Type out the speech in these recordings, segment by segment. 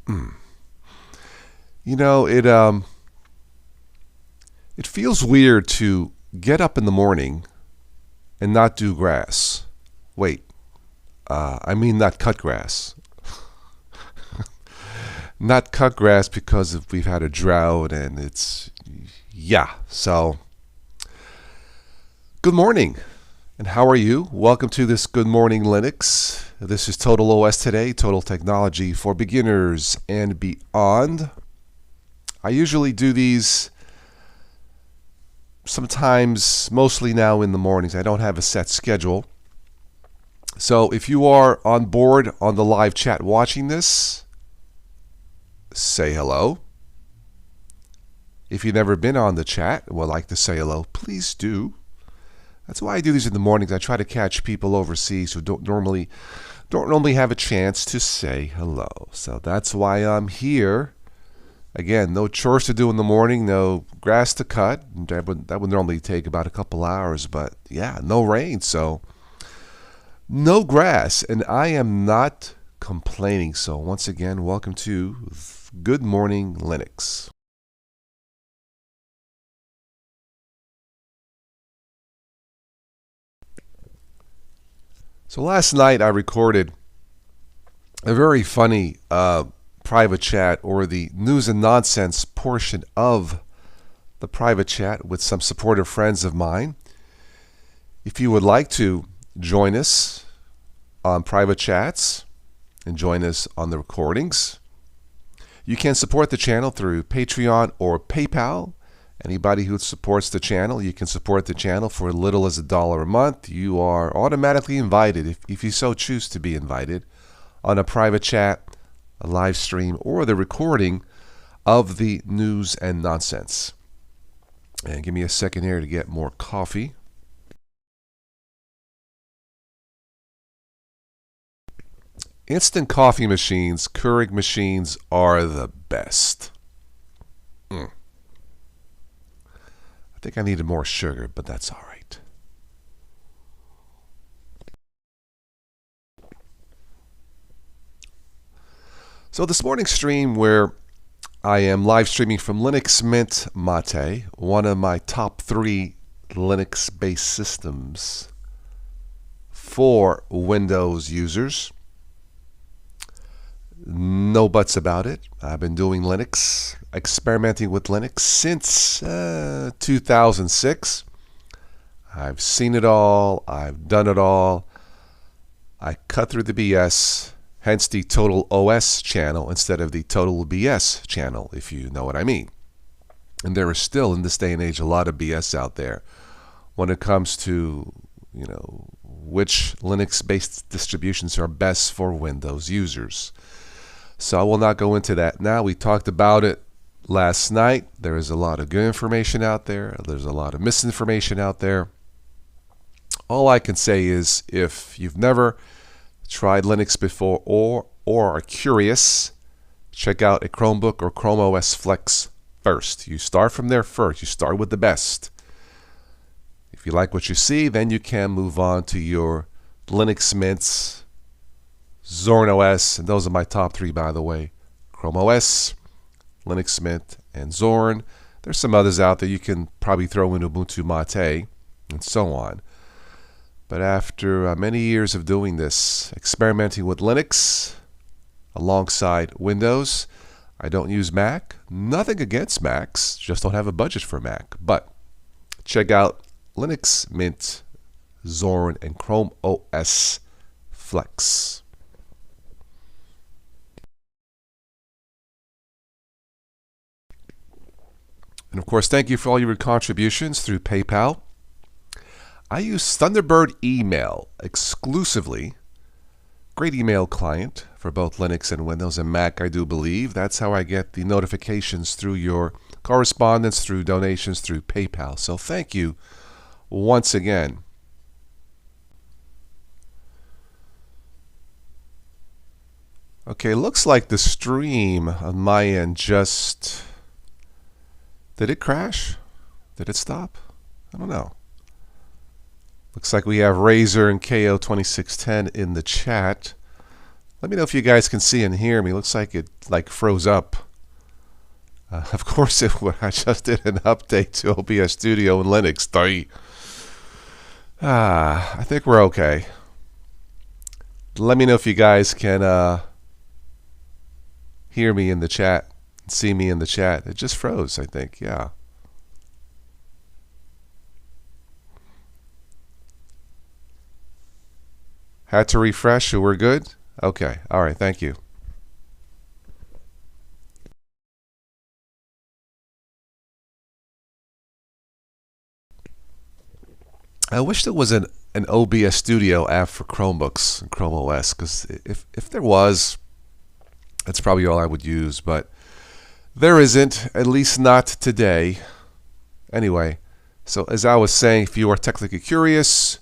You know, it feels weird to get up in the morning and not do grass. Wait, I mean not cut grass. Not cut grass because we've had a drought and yeah. So, good morning. And how are you? Welcome to this Good Morning Linux. This is Total OS Today, Total Technology for Beginners and Beyond. I usually do these sometimes, mostly now in the mornings. I don't have a set schedule. So if you are on board on the live chat watching this, say hello. If you've never been on the chat and would like to say hello, please do. That's why I do these in the mornings. I try to catch people overseas who don't normally have a chance to say hello. So that's why I'm here. Again, no chores to do in the morning, no grass to cut. That would normally take about a couple hours, but yeah, no rain, so no grass, and I am not complaining. So once again, welcome to Good Morning Linux. So last night I recorded a very funny private chat, or the news and nonsense portion of the private chat, with some supportive friends of mine. If you would like to join us on private chats and join us on the recordings, you can support the channel through Patreon or PayPal. Anybody who supports the channel, you can support the channel for as little as $1 a month. You are automatically invited, if you so choose to be invited, on a private chat, a live stream, or the recording of the news and nonsense. And give me a second here to get more coffee. Instant coffee machines, Keurig machines are the best. I think I needed more sugar, but that's all right. So this morning's stream, where I am live streaming from Linux Mint Mate, one of my top 3 Linux-based systems for Windows users. No buts about it. I've been doing Linux, experimenting with Linux since 2006. I've seen it all. I've done it all. I cut through the BS. Hence the Total OS channel instead of the Total BS channel, if you know what I mean. And there is still, in this day and age, a lot of BS out there when it comes to, which Linux-based distributions are best for Windows users. So I will not go into that now. We talked about it last night. There is a lot of good information out there. There's a lot of misinformation out there. All I can say is, if you've never tried Linux before or are curious, check out a Chromebook or Chrome OS Flex first. You start from there first. You start with the best. If you like what you see, then you can move on to your Linux Mints, Zorn OS, and those are my top 3, by the way. Chrome OS, Linux Mint, and Zorn. There's some others out there you can probably throw in Ubuntu Mate, and so on. But after many years of doing this, experimenting with Linux alongside Windows, I don't use Mac. Nothing against Macs, just don't have a budget for Mac. But check out Linux Mint, Zorn, and Chrome OS Flex. And of course, thank you for all your contributions through PayPal. I use Thunderbird email exclusively. Great email client for both Linux and Windows and Mac, I do believe. That's how I get the notifications through your correspondence, through donations, through PayPal. So thank you once again. Okay, looks like the stream on my end just... Did it crash? Did it stop? I don't know. Looks like we have Razor and KO2610 in the chat. Let me know if you guys can see and hear me. Looks like it froze up. Of course it would. I just did an update to OBS Studio in Linux. I think we're okay. Let me know if you guys can hear me in the chat, see me in the chat. It just froze, I think. Yeah. Had to refresh, so we're good? Okay. All right. Thank you. I wish there was an OBS Studio app for Chromebooks and Chrome OS, because if there was, that's probably all I would use, but there isn't, at least not today. Anyway, so as I was saying, if you are technically curious,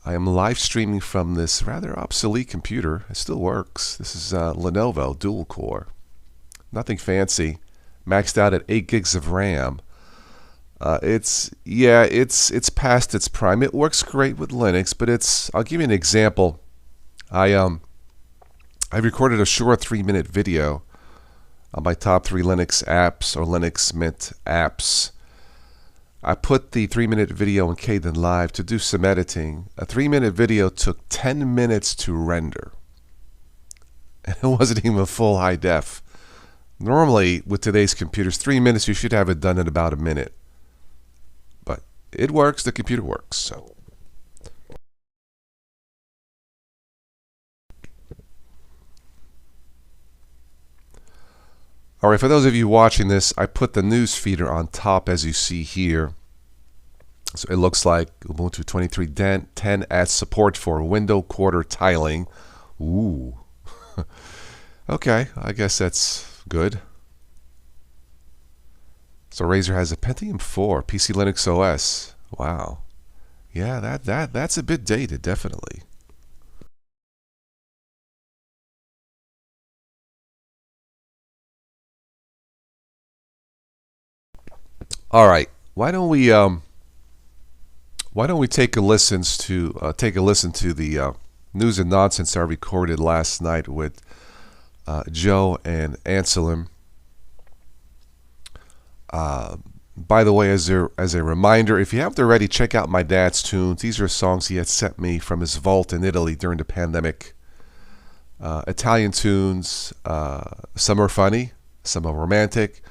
I am live streaming from this rather obsolete computer. It still works. This is Lenovo dual core. Nothing fancy. Maxed out at 8 gigs of RAM. It's past its prime. It works great with Linux, but I'll give you an example. I recorded a short 3-minute video on my top 3 Linux apps or Linux Mint apps. I put the 3-minute video in Kdenlive to do some editing. A 3-minute video took 10 minutes to render. And it wasn't even full high def. Normally, with today's computers, 3 minutes, you should have it done in about a minute. But it works, the computer works. So. All right, for those of you watching this, I put the news feeder on top as you see here. So it looks like Ubuntu 23.10 adds support for window quarter tiling. Ooh. Okay, I guess that's good. So Razer has a Pentium 4 PC Linux OS. Wow. Yeah, that's a bit dated, definitely. All right. Why don't we take a listen to the news and nonsense I recorded last night with Joe and Anselm. By the way, as a reminder, if you haven't already, check out my dad's tunes. These are songs he had sent me from his vault in Italy during the pandemic. Italian tunes. Some are funny, some are romantic.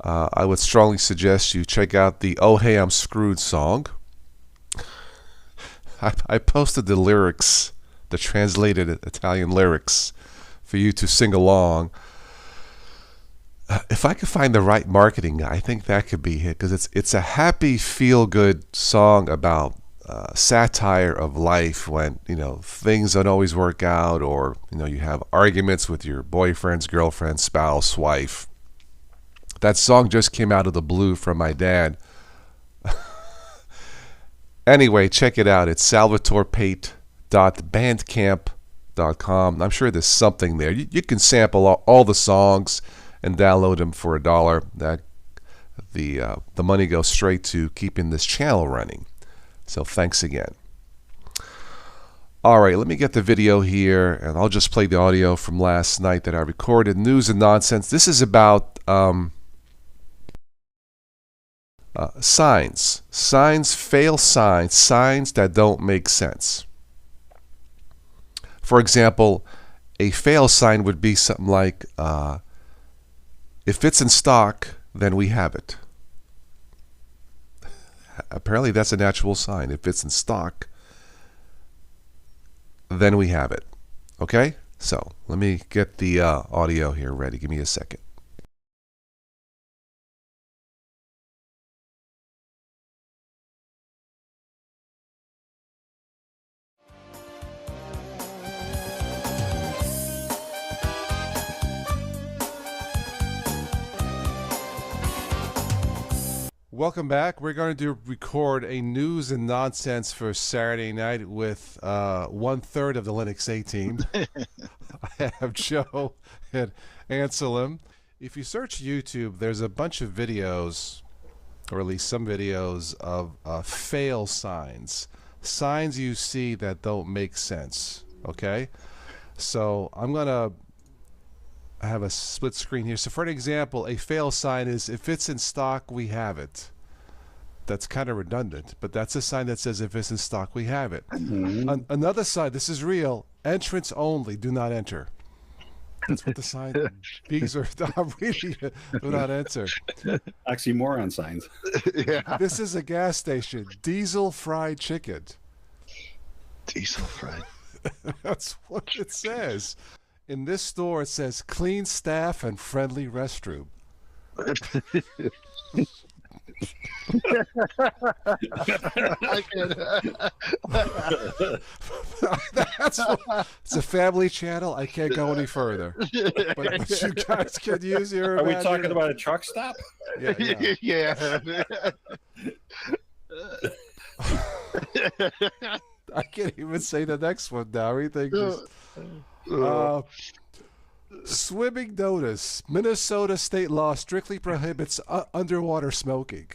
I would strongly suggest you check out the "Oh Hey I'm Screwed" song. I posted the lyrics, the translated Italian lyrics, for you to sing along. If I could find the right marketing guy, I think that could be it, because it's a happy, feel-good song about satire of life when things don't always work out, or you have arguments with your boyfriend's girlfriend, spouse, wife. That song just came out of the blue from my dad. Anyway, check it out. It's salvatorpate.bandcamp.com. I'm sure there's something there. You can sample all the songs and download them for $1. That the money goes straight to keeping this channel running. So thanks again. All right, let me get the video here, and I'll just play the audio from last night that I recorded. News and nonsense. This is about signs, fail signs that don't make sense. For example, a fail sign would be something like, if it's in stock, then we have it. Apparently that's an actual sign. If it's in stock, then we have it. Okay? So let me get the audio here ready. Give me a second. Welcome back. We're going to record a news and nonsense for Saturday night with 1/3 of the Linux A team. I have Joe and Anselm. If you search YouTube, there's a bunch of videos, or at least some videos, of fail signs. Signs you see that don't make sense. Okay? So I'm going to have a split screen here. So for an example, a fail sign is if it's in stock, we have it. That's kind of redundant, but that's a sign that says if it's in stock, we have it. Another sign, this is real, entrance only, do not enter. That's what the sign, these are not really, do not enter. Oxymoron signs. Yeah. This is a gas station, diesel fried chicken. Diesel fried. That's what it says. In this store, it says clean staff and friendly restroom. It's a family channel. I can't go any further. But you guys can use your Are we talking about a truck stop? Yeah. I can't even say the next one now. Everything just... swimming notice. Minnesota state law strictly prohibits underwater smoking.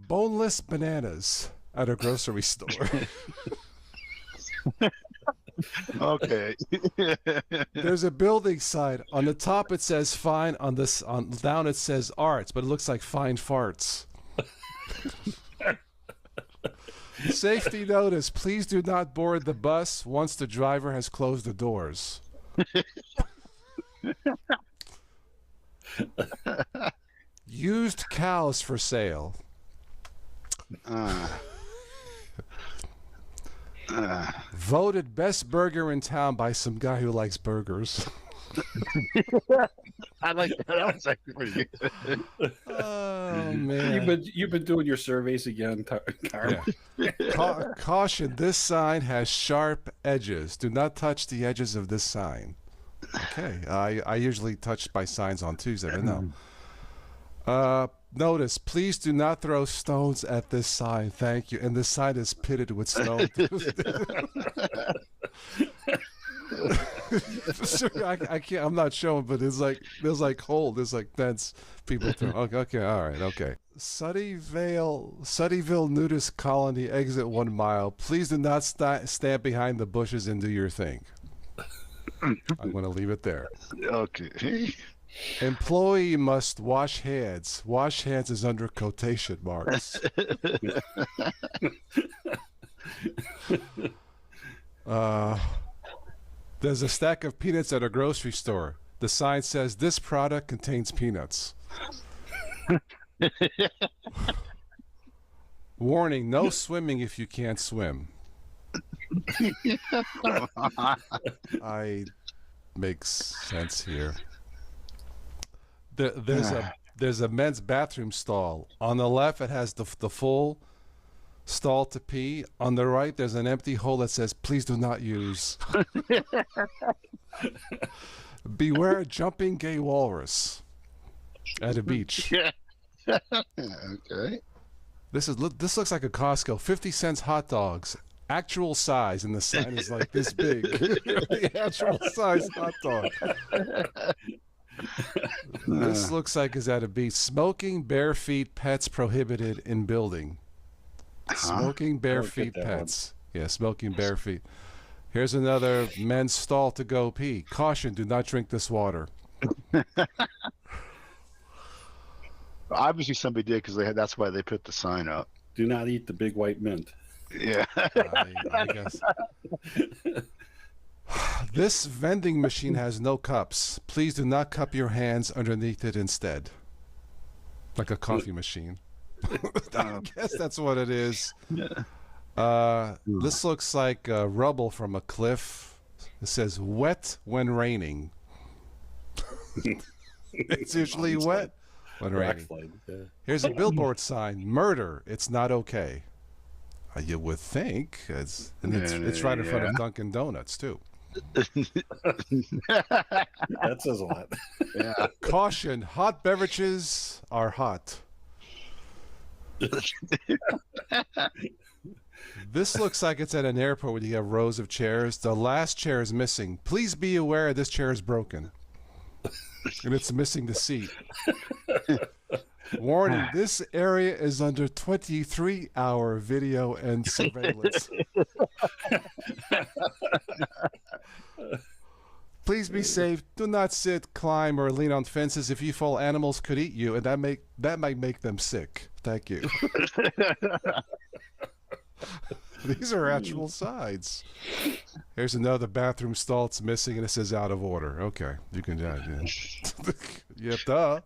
Boneless bananas at a grocery store. Okay. There's a building sign. On the top it says fine. On down it says arts, but it looks like fine farts. Safety notice. Please do not board the bus once the driver has closed the doors. Used cows for sale. Voted best burger in town by some guy who likes burgers. I like that. That was actually pretty good. Oh man! You've been doing your surveys again, Carl. Yeah. Caution: this sign has sharp edges. Do not touch the edges of this sign. Okay, I usually touch my signs on Tuesday, but no. Notice: please do not throw stones at this sign. Thank you. And this sign is pitted with stones. Sure, I can't. I'm not showing, but there's like hole. There's like fence. People throw. Okay, all right, okay. Sunnyvale nudist colony, exit 1 mile. Please do not stand behind the bushes and do your thing. I'm going to leave it there. Okay. Employee must wash hands. Wash hands is under quotation marks. There's a stack of peanuts at a grocery store. The sign says this product contains peanuts. Warning, no swimming if you can't swim. Makes sense here. There's a men's bathroom stall. On the left, it has the full stall to pee. On the right, there's an empty hole that says, please do not use. Beware jumping gay walrus at a beach. Okay. This looks like a Costco. 50 cents hot dogs. Actual size, and the sign is like this big. The actual size hot dog. This looks like it's at a beach. Smoking bare feet pets prohibited in building. Smoking bare feet pets. Yeah, smoking bare feet. Here's another men's stall to go pee. Caution, do not drink this water. Obviously somebody did because that's why they put the sign up. Do not eat the big white mint. Yeah. I guess. This vending machine has no cups. Please do not cup your hands underneath it instead. Like a coffee machine. I guess that's what it is. This looks like rubble from a cliff. It says wet when raining. It's usually wet when raining. Here's a billboard sign. Murder. It's not okay. You would think. It's right in front of Dunkin' Donuts, too. That says a lot. Yeah. Caution, hot beverages are hot. This looks like it's at an airport where you have rows of chairs. The last chair is missing. Please be aware this chair is broken. And it's missing the seat. Warning, this area is under 23-hour video and surveillance. Please be safe. Do not sit, climb, or lean on fences. If you fall, animals could eat you, and that might make them sick. Thank you. These are actual signs. Here's another bathroom stall. It's missing, and it says out of order. Okay, you can. Yeah, duh.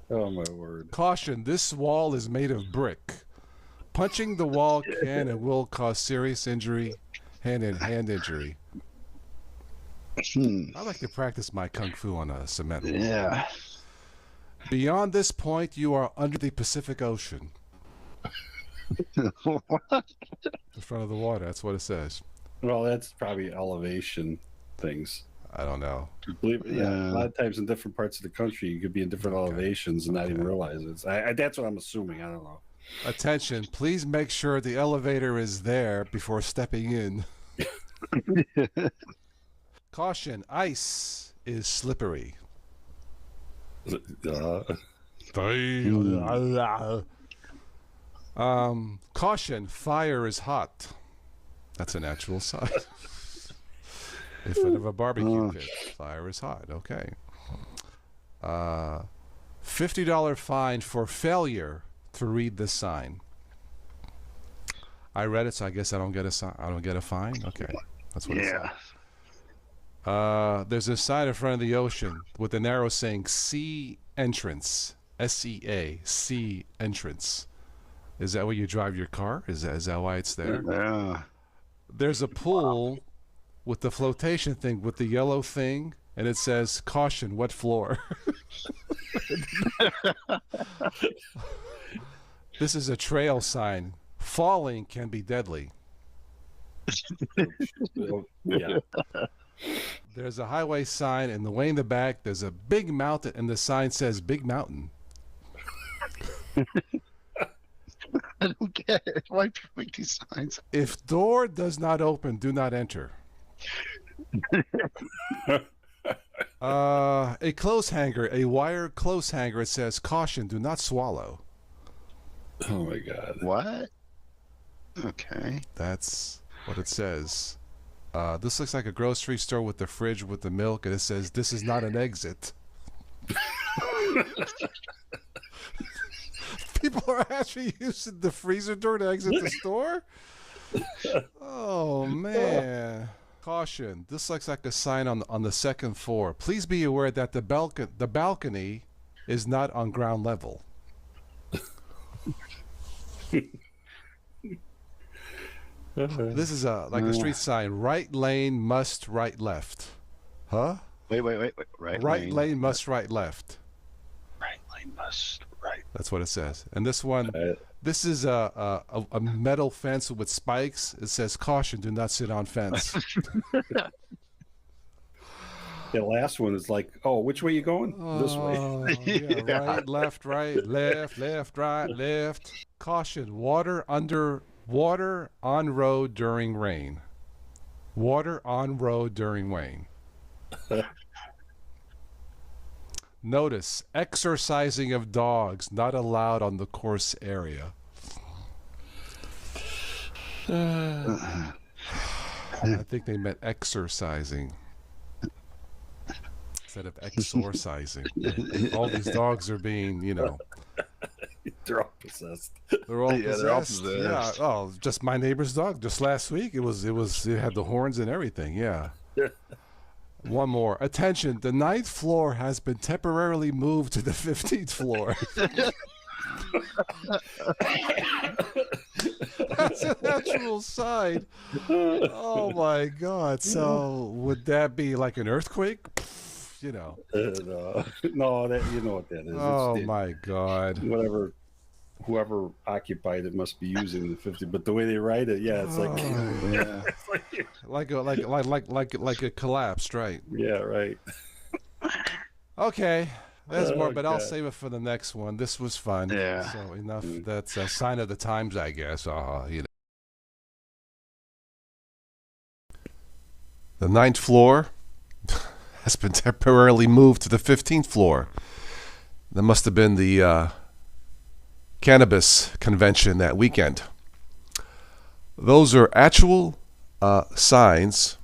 Oh my word! Caution: this wall is made of brick. Punching the wall can and will cause serious injury, hand injury. I like to practice my kung fu on a cement wall. Yeah. Beyond this point, you are under the Pacific Ocean. What? In front of the water. That's what it says. Well, that's probably elevation things. I don't know. Believe it, yeah. A lot of times in different parts of the country, you could be in different elevations and not even realize it. That's what I'm assuming. I don't know. Attention, please make sure the elevator is there before stepping in. Caution, ice is slippery. Caution, fire is hot. That's a natural sign. In front of a barbecue pit, fire is hot. Okay. $50 fine for failure to read this sign. I read it, so I guess I don't get a fine. Okay, that's what it says. There's a sign in front of the ocean with an arrow saying "Sea Entrance." SEA, sea entrance. Is that where you drive your car? Is that why it's there? Yeah. There's a pool with the flotation thing with the yellow thing, and it says "Caution, wet floor." This is a trail sign. Falling can be deadly. Yeah. There's a highway sign, and the way in the back, there's a big mountain, and the sign says "Big Mountain." I don't get it. Why do you make these signs? If door does not open, do not enter. A clothes hanger, a wire clothes hanger, it says "Caution, do not swallow." Oh my God. What? Okay. That's what it says. This looks like a grocery store with the fridge with the milk, and it says "This is not an exit." People are actually using the freezer door to exit the store? Oh, man. Caution. This looks like a sign on the second floor. Please be aware that the balcony is not on ground level. This is like a street sign. Right lane must right left. Huh? Wait. Right lane must right left. Right lane must right. That's what it says. And this one, this is a metal fence with spikes. It says "Caution, do not sit on fence." The last one is like, oh, which way you going? This way. Yeah, right, left, left, right, left. Caution, water on road during rain. Water on road during rain. Notice, exercising of dogs not allowed on the course area. I think they meant exercising instead of exorcising. All these dogs are being, They're all possessed. they're all Yeah, they're all possessed. possessed. Yeah. Oh, just my neighbor's dog. Just last week, it had the horns and everything. Yeah. One more. Attention, the 9th floor has been temporarily moved to the 15th floor. That's a natural sign. Oh my God. So would that be like an earthquake? No, that you know what that is. Oh my God. Whoever occupied it must be using the 50. But the way they write it, yeah, it's like Yeah. like a collapsed, right? Yeah, right. Okay. There's more, but I'll God. save it for the next one. This was fun. Yeah. So enough. That's a sign of the times, I guess. The 9th floor has been temporarily moved to the 15th floor. That must have been the cannabis convention that weekend. Those are actual signs,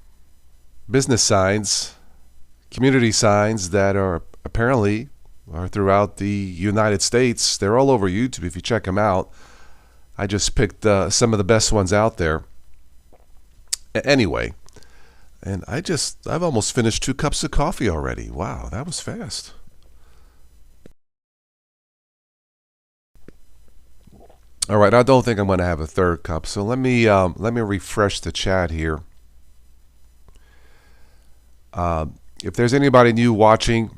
business signs, community signs that are apparently throughout the United States. They're all over YouTube if you check them out. I just picked some of the best ones out there. Anyway, and I've almost finished 2 cups of coffee already. Wow, that was fast. All right, I don't think I'm going to have a 3rd cup, so let me refresh the chat here. If there's anybody new watching,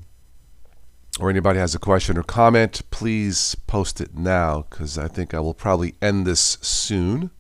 or anybody has a question or comment, please post it now, because I think I will probably end this soon.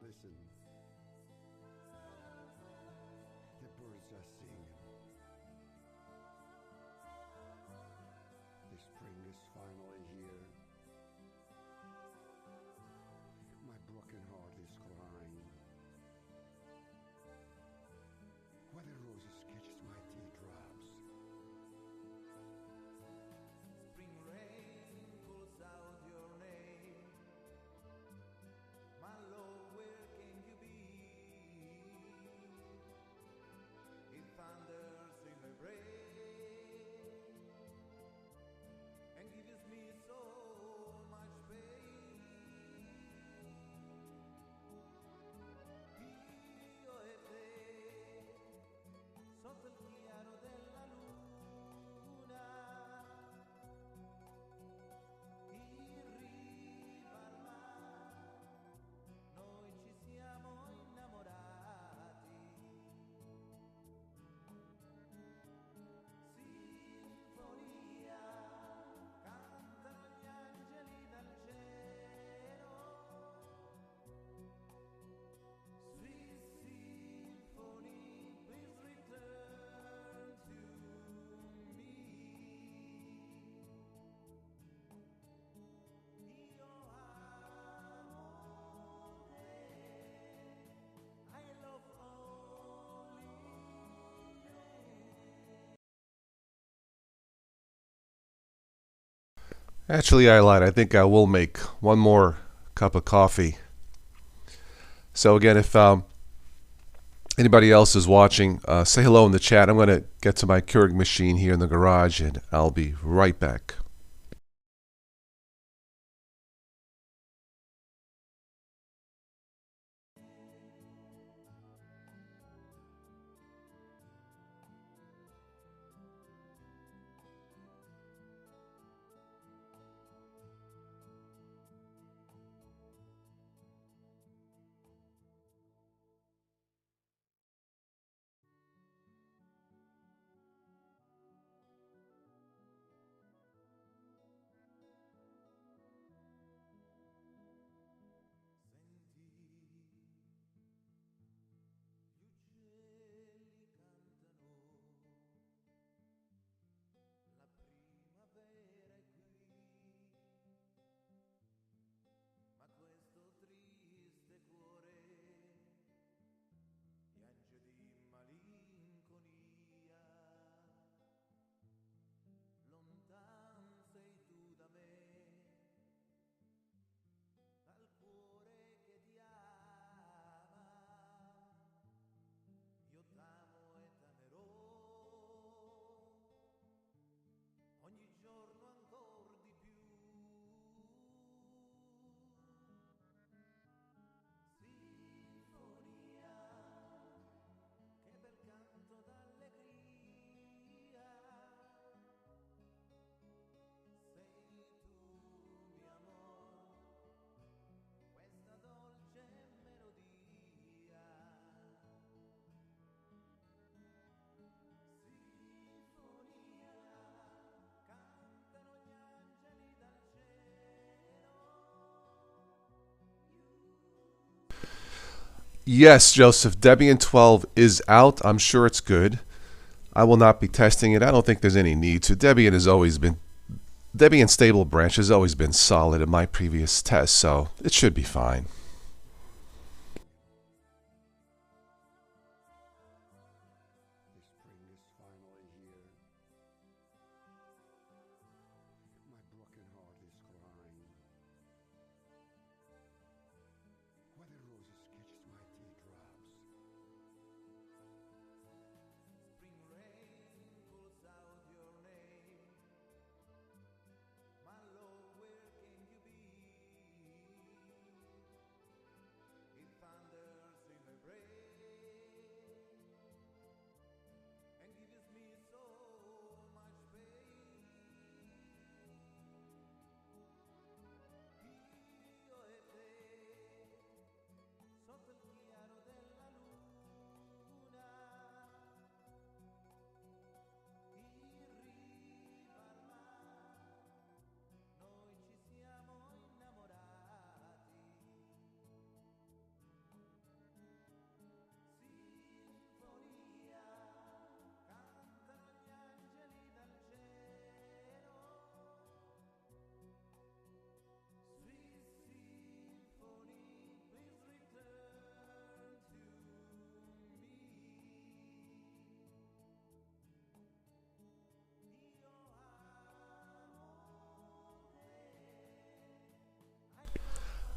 Listen, the birds are singing. The spring is finally here. My broken heart is crying. Why the roses catches my teardrops. Spring rain pulls out your name. My love, where can you be? It thunders in my brain and gives me so much pain. Io e te, sotto il chiaro della luna, in riva al mare, noi ci siamo innamorati. Sinfonia, cantano gli angeli dal cielo. Sweet symphony, please return to me. Io amo te, I love only te. Actually, I lied. I think I will make one more cup of coffee. So again, if Anybody else is watching, say hello in the chat. I'm going to get to my Keurig machine here in the garage, and I'll be right back. Yes, Joseph, Debian 12 is out. I'm sure it's good. I will not be testing it. I don't think there's any need to. Debian stable branch has always been solid in my previous tests, so it should be fine. The spring is finally here. My broken heart is crying. Whether roses catches my teardrops. Spring rain calls out your name. My love, where can you be? It thunders in my brain and gives me so much pain. Io e te, sotto il chiaro della luna, in riva al mare, noi ci siamo innamorati. Sinfonia, cantano gli angeli dal cielo. Sweet symphony, please return to me. Io amo te.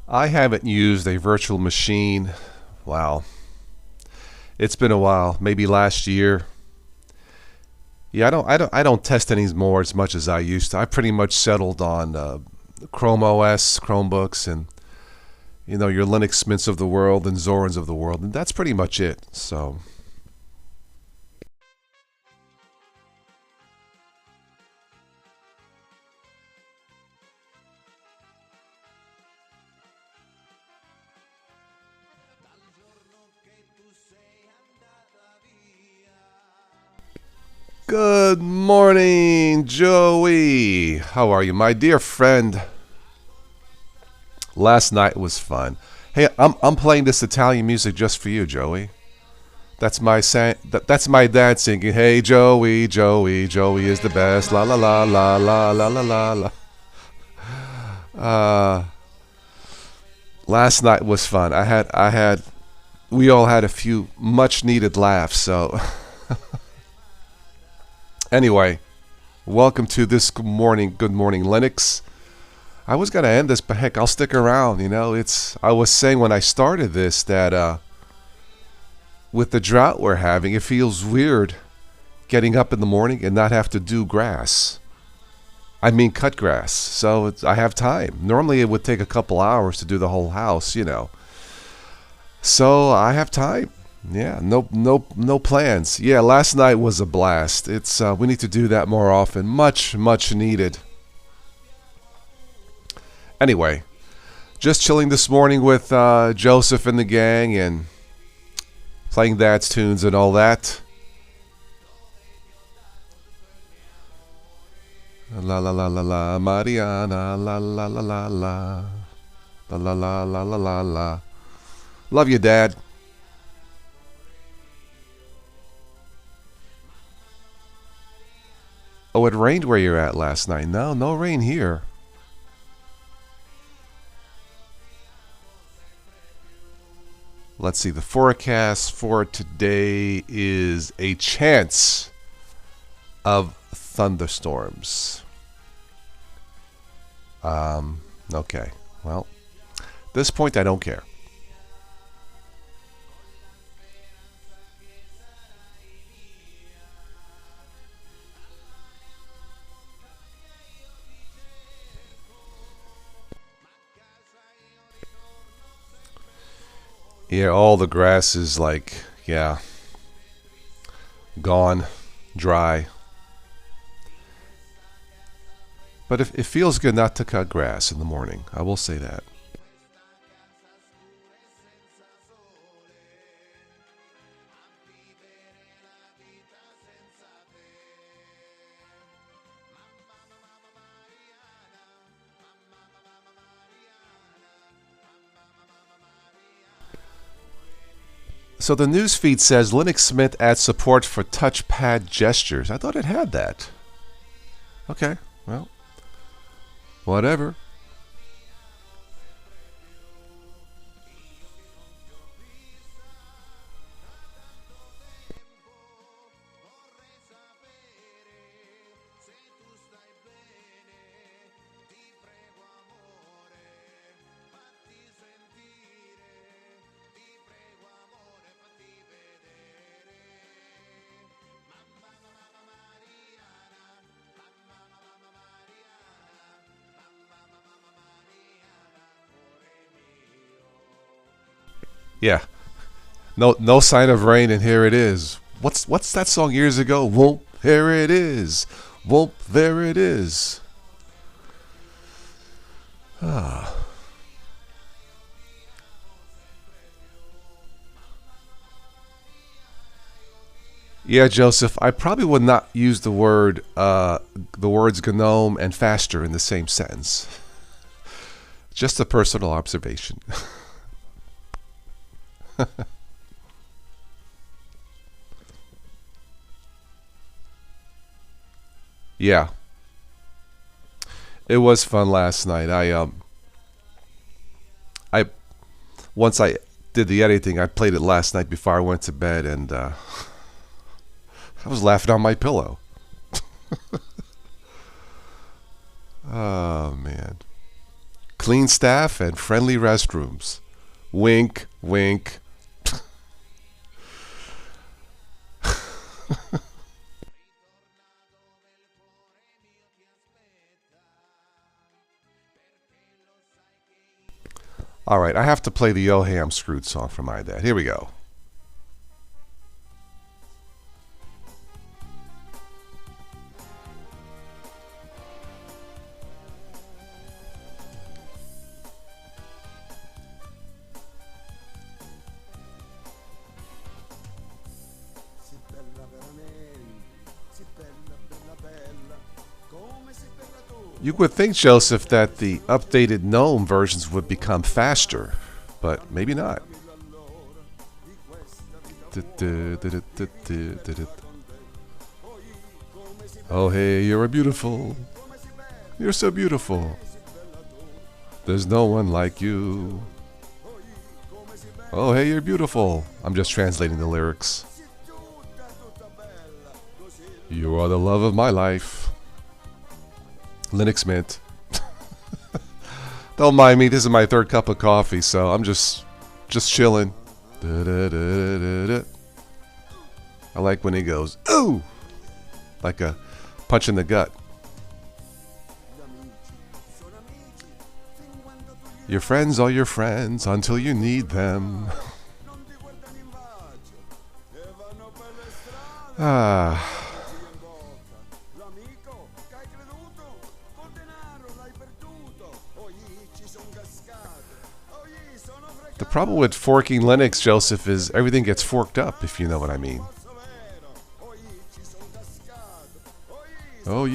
I haven't used a virtual machine. Wow. It's been a while, maybe last year. Yeah, I don't test anymore as much as I used to. I pretty much settled on Chrome OS, Chromebooks, and your Linux Mints of the world and Zorans of the world, and that's pretty much it. So Dal giorno che tu sei andata via. good morning, Joey. How are you, my dear friend? Last night was fun. Hey, I'm playing this Italian music just for you, Joey. That's my that's my dad singing. Hey, Joey, Joey, Joey is the best. La la la la la la la la la. Last night was fun. We all had a few much needed laughs. So anyway, welcome to this Good Morning Linux. I was gonna end this, but heck, I'll stick around. I was saying when I started this that with the drought we're having, it feels weird getting up in the morning and not have to do grass. I mean cut grass. So I have time. Normally it would take a couple hours to do the whole house, you know. So I have time. Yeah, no plans. Yeah, last night was a blast. It's we need to do that more often. Much needed. Anyway, just chilling this morning with Joseph and the gang and playing Dad's tunes and all that. La la la la la Mariana la la la la la la la la la la la la. Love you, Dad. Oh, it rained where you're at last night. No rain here. Let's see. The forecast for today is a chance of thunderstorms. Okay. Well, at this point, I don't care. Yeah, all the grass is like, yeah, gone, dry. But it feels good not to cut grass in the morning. I will say that. So the newsfeed says Linux Mint adds support for touchpad gestures. I thought it had that. Okay, well, whatever. Yeah. No sign of rain, and here it is. What's that song years ago? Whoop, here it is. Whoop, there it is. Ah. Yeah, Joseph, I probably would not use the words GNOME and faster in the same sentence. Just a personal observation. Yeah. It was fun last night. I once I did the editing, I played it last night before I went to bed, and I was laughing on my pillow. Oh man. Clean staff and friendly restrooms. Wink, wink. All right, I have to play the Oh Hey I'm Screwed song for my dad. Here we go. You would think, Joseph, that the updated GNOME versions would become faster, but maybe not. Oh, hey, you're beautiful. You're so beautiful. There's no one like you. Oh, hey, you're beautiful. I'm just translating the lyrics. You are the love of my life. Linux Mint. Don't mind me, this is my third cup of coffee, so I'm just chilling. I like when he goes, ooh! Like a punch in the gut. Your friends are your friends until you need them. Ah. The problem with forking Linux, Joseph, is everything gets forked up, if you know what I mean. Oh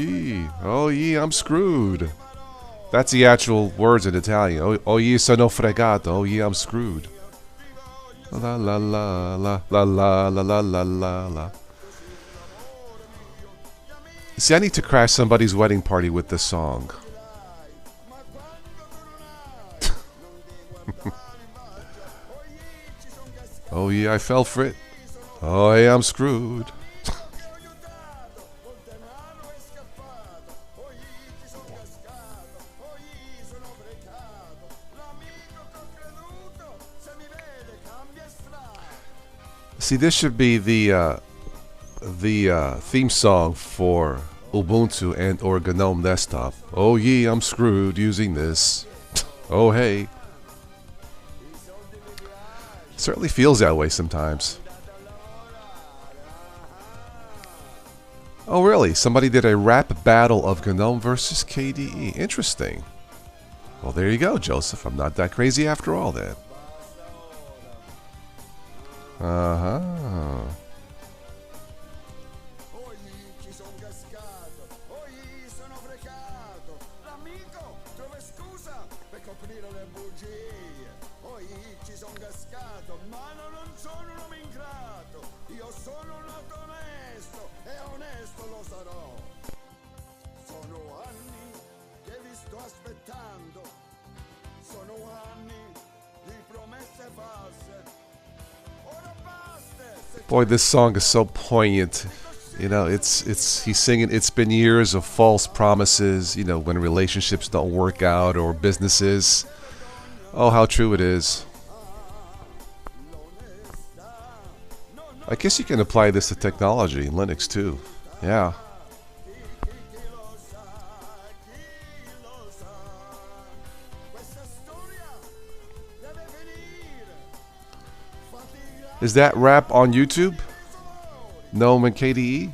ye, I'm screwed. That's the actual words in Italian. Oh ye, sono fregato. Oh ye, I'm screwed. La la la la la la la la la la la. See, I need to crash somebody's wedding party with this song. Oh yeah, I fell for it. Oh yeah, I'm screwed. See, this should be the theme song for Ubuntu and or GNOME Desktop. Oh yeah, I'm screwed using this. Oh hey. Certainly feels that way sometimes. Oh really? Somebody did a rap battle of GNOME versus KDE. Interesting. Well, there you go, Joseph. I'm not that crazy after all then. Uh-huh. Boy, this song is so poignant. You know, it's he's singing, it's been years of false promises, you know, when relationships don't work out or businesses. Oh, how true it is. I guess you can apply this to technology in Linux too. Yeah. Is that rap on YouTube? GNOME and KDE?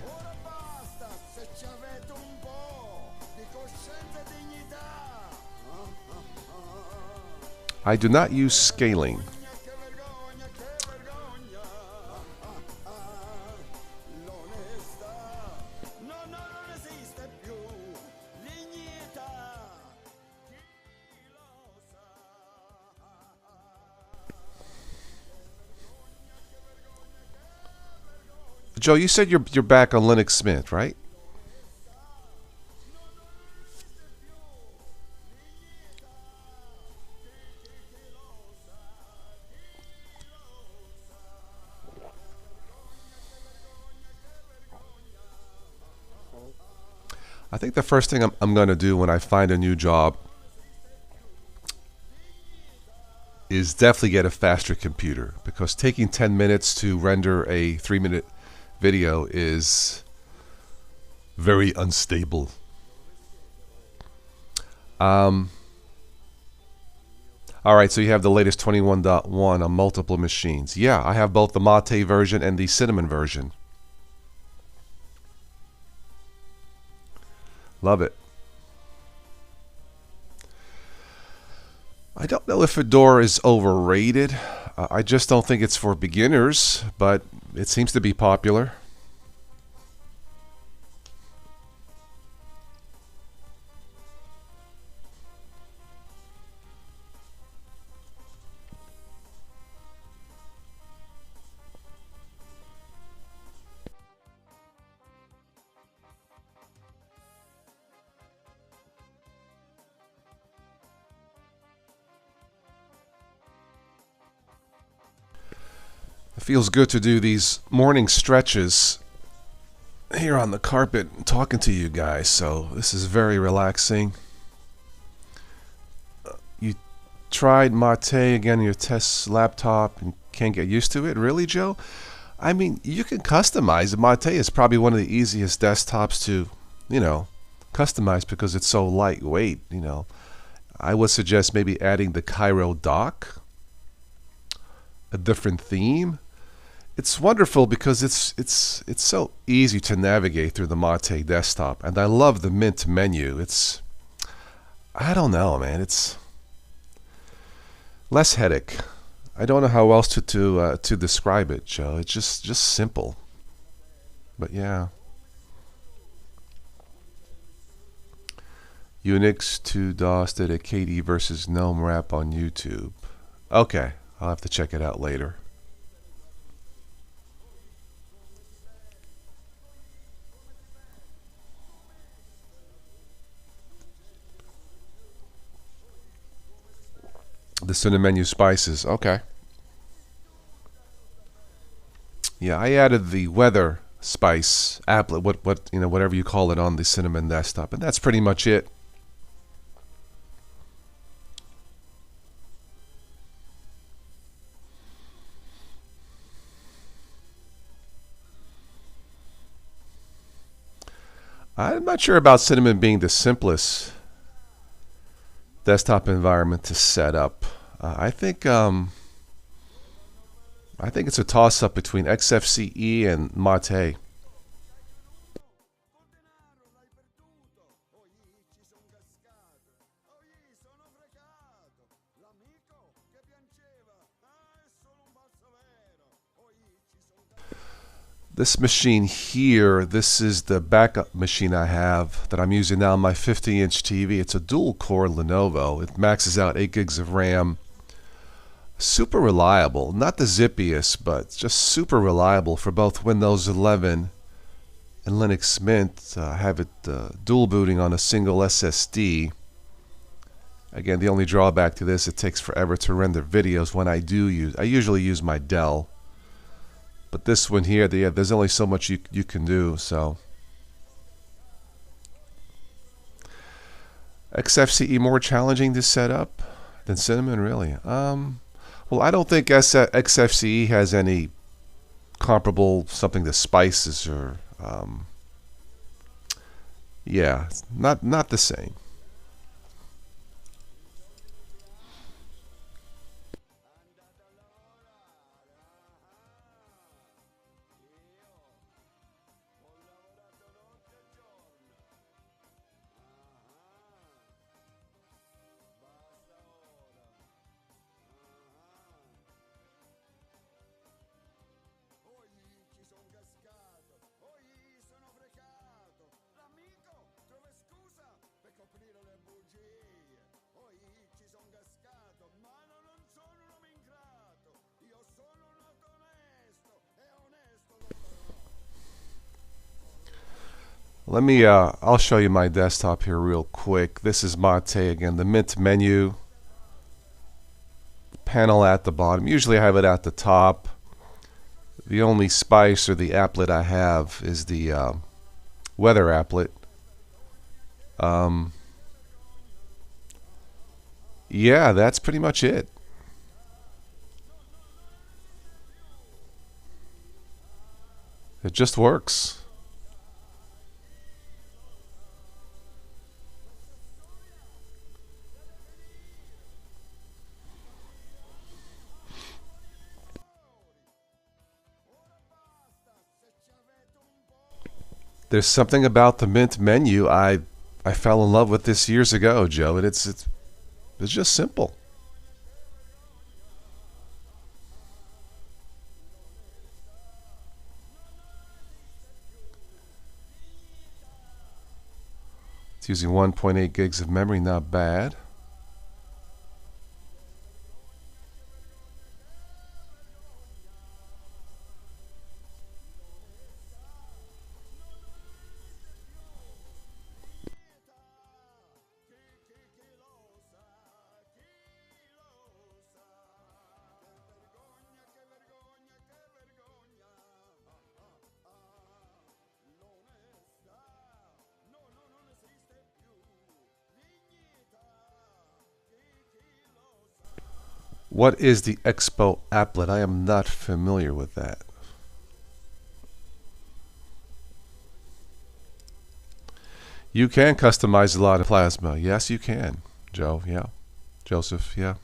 I do not use scaling. Joe, you said you're back on Linux Mint, right? I think the first thing I'm going to do when I find a new job is definitely get a faster computer, because taking 10 minutes to render a 3-minute video is very unstable. Alright, so you have the latest 21.1 on multiple machines. Yeah, I have both the Mate version and the Cinnamon version. Love it. I don't know if Fedora is overrated. I just don't think it's for beginners, but it seems to be popular. It feels good to do these morning stretches here on the carpet talking to you guys, so this is very relaxing. You tried Mate again on your test laptop and can't get used to it? Really, Joe? I mean, you can customize it. Mate is probably one of the easiest desktops to, customize because it's so lightweight. I would suggest maybe adding the Cairo dock, a different theme. It's wonderful because it's so easy to navigate through the Mate desktop, and I love the Mint menu. I don't know, man. It's less headache. I don't know how else to describe it, Joe. It's just simple. But yeah. Unix to DOS did a KD versus GNOME rap on YouTube. Okay, I'll have to check it out later. The cinnamon menu spices. Okay. Yeah, I added the weather spice applet, whatever you call it, on the cinnamon desktop, and that's pretty much it. I'm not sure about cinnamon being the simplest desktop environment to set up. I think it's a toss-up between XFCE and Mate. This machine here, this is the backup machine I have that I'm using now on my 50-inch TV. It's a dual-core Lenovo. It maxes out 8 gigs of RAM. Super reliable. Not the zippiest, but just super reliable for both Windows 11 and Linux Mint. I have it dual booting on a single SSD. Again, the only drawback to this, it takes forever to render videos when I usually use my Dell. But this one here, there's only so much you can do, so. XFCE more challenging to set up than Cinnamon, really? Well, I don't think XFCE has any comparable something to Spices or, yeah, not the same. Let me, I'll show you my desktop here real quick. This is Mate again, the Mint menu. Panel at the bottom. Usually I have it at the top. The only spice or the applet I have is the weather applet. Yeah, that's pretty much it. It just works. There's something about the Mint menu I fell in love with this years ago, Joe, and it's just simple. It's using 1.8 gigs of memory, not bad. What is the Expo applet? I am not familiar with that. You can customize a lot of plasma. Yes, you can, Joe. Yeah. Joseph, yeah.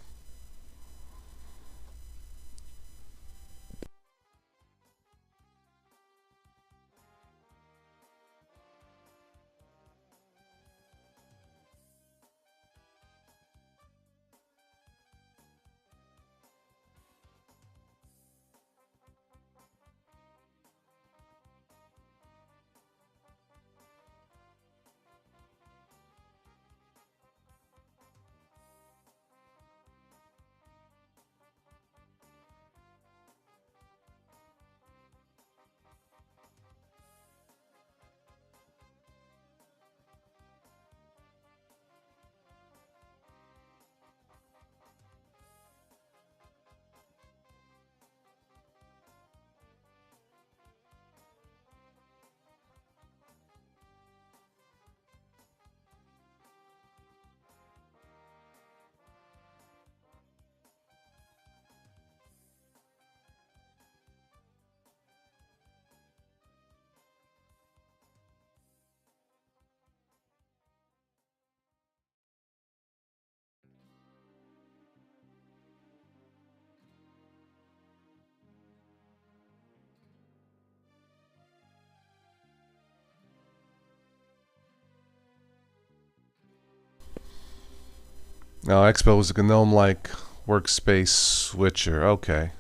Now, Expo is a GNOME-like workspace switcher. Okay.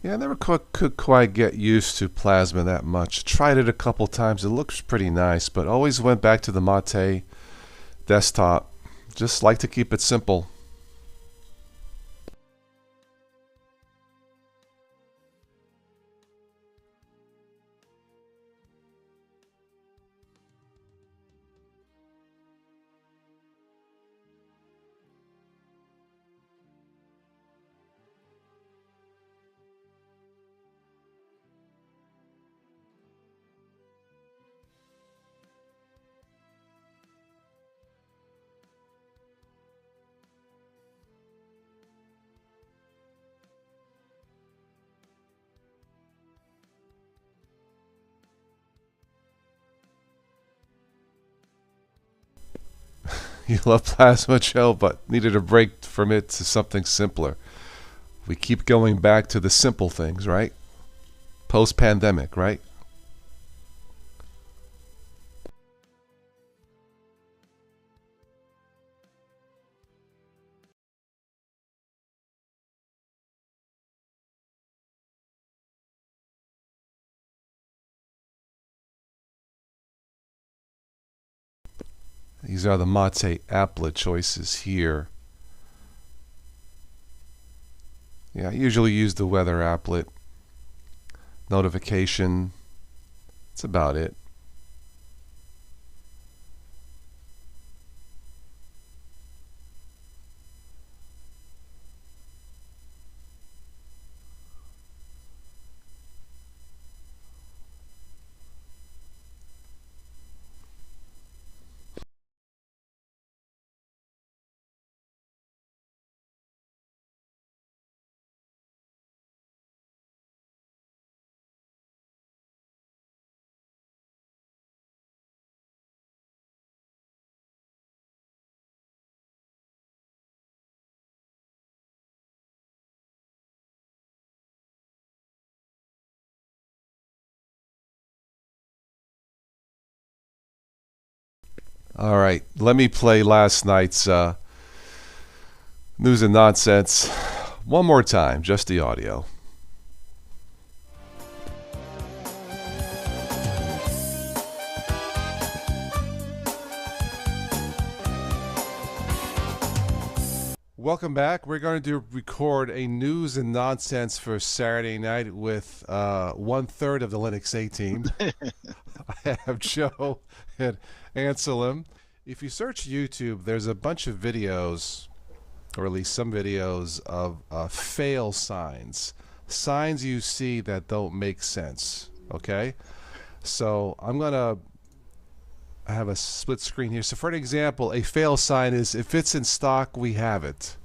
Yeah, I never could quite get used to Plasma that much. Tried it a couple times. It looks pretty nice, but always went back to the Mate desktop. Just like to keep it simple. You love Plasma, Joe, but needed a break from it to something simpler. We keep going back to the simple things, right? Post-pandemic, right? These are the Mate applet choices here. Yeah, I usually use the weather applet. Notification. That's about it. All right, let me play last night's News and Nonsense one more time, just the audio. Welcome back. We're going to record a News and Nonsense for Saturday night with 1/3 of the Linux A team. I have Joe and Anselm. If you search YouTube, there's a bunch of videos, or at least some videos, of fail signs. Signs you see that don't make sense. Okay? So I'm going to have a split screen here. So for an example, a fail sign is if it's in stock, we have it.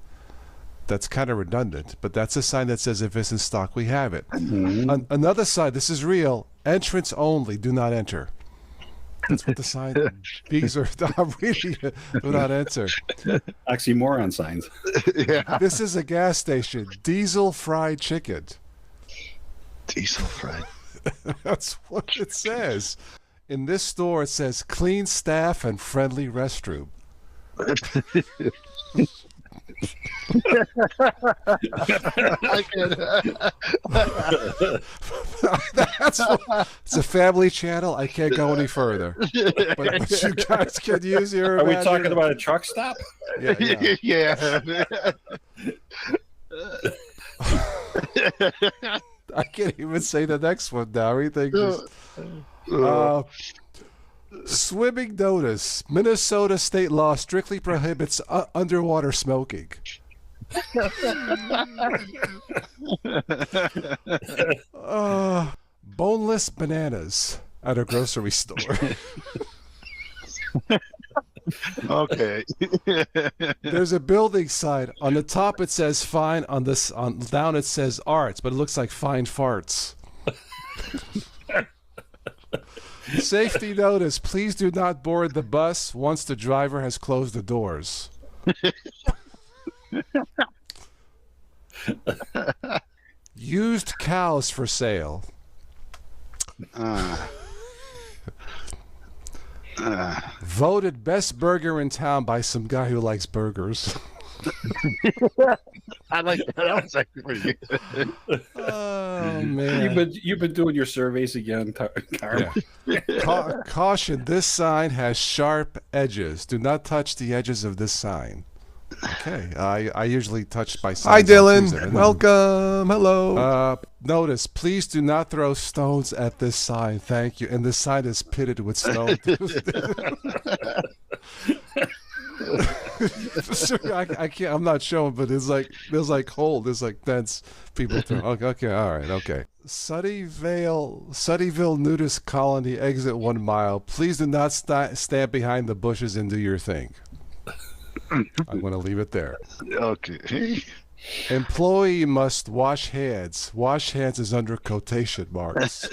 that's kind of redundant, but that's a sign that says if it's in stock, we have it. Mhm. Another sign, this is real, entrance only, do not enter. That's what the sign, these are, I'm reading it, do not enter. Oxymoron signs. Yeah. This is a gas station, diesel fried chicken. Diesel fried. That's what it says. In this store, it says clean staff and friendly restroom. I can, That's what, it's a family channel. I can't go any further. But you guys can use your Are we imagination. talking about a truck stop? Yeah, yeah. Yeah. I can't even say the next one now. Everything just... Swimming notice. Minnesota state law strictly prohibits underwater smoking. Boneless bananas at a grocery store. Okay. There's a building sign. On the top it says fine. On down it says arts, but it looks like fine farts. Safety notice. Please do not board the bus once the driver has closed the doors. Used cows for sale. Voted best burger in town by some guy who likes burgers. I like that. That was actually pretty good. Oh man! You've been doing your surveys again, Carl. Yeah. Caution: this sign has sharp edges. Do not touch the edges of this sign. Okay, I usually touch by signs. Hi, Dylan. Welcome. Hello. Notice: please do not throw stones at this sign. Thank you. And this sign is pitted with stones. I can't. I'm not showing, but there's like hole. There's like dense people through. Okay. All right. Okay. Sunnyvale nudist colony exit 1 mile. Please do not stand behind the bushes and do your thing. I'm going to leave it there. Okay. Employee must wash hands. Wash hands is under quotation marks.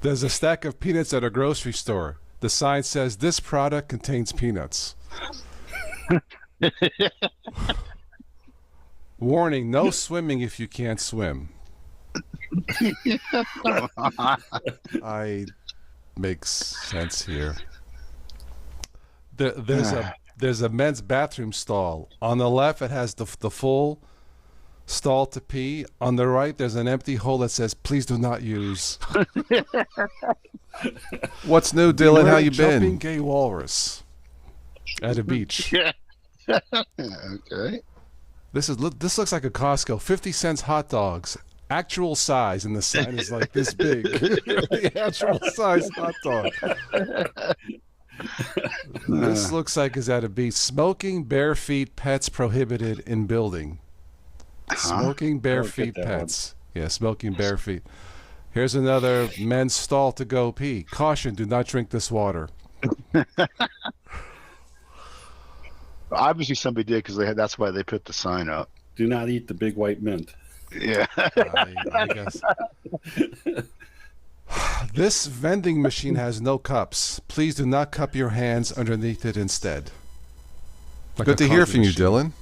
There's a stack of peanuts at a grocery store. The sign says this product contains peanuts. Warning, no swimming if you can't swim. Makes sense here. There's a men's bathroom stall. On the left, it has the full stall to pee. On the right, there's an empty hole that says, "Please do not use." What's new, Dylan? How you been? Jumping gay walrus at a beach. Yeah. Okay. This looks like a Costco. 50 cents hot dogs. Actual size, and the sign is like this big. The actual size hot dog. This looks like is at a beach. Smoking bare feet pets prohibited in building. Smoking bare feet pets. Yeah, smoking bare feet. Here's another men's stall to go pee. Caution, do not drink this water. Obviously, somebody did because that's why they put the sign up. Do not eat the big white mint. Yeah. I guess. This vending machine has no cups. Please do not cup your hands underneath it instead. Like good to hear from you, Dylan.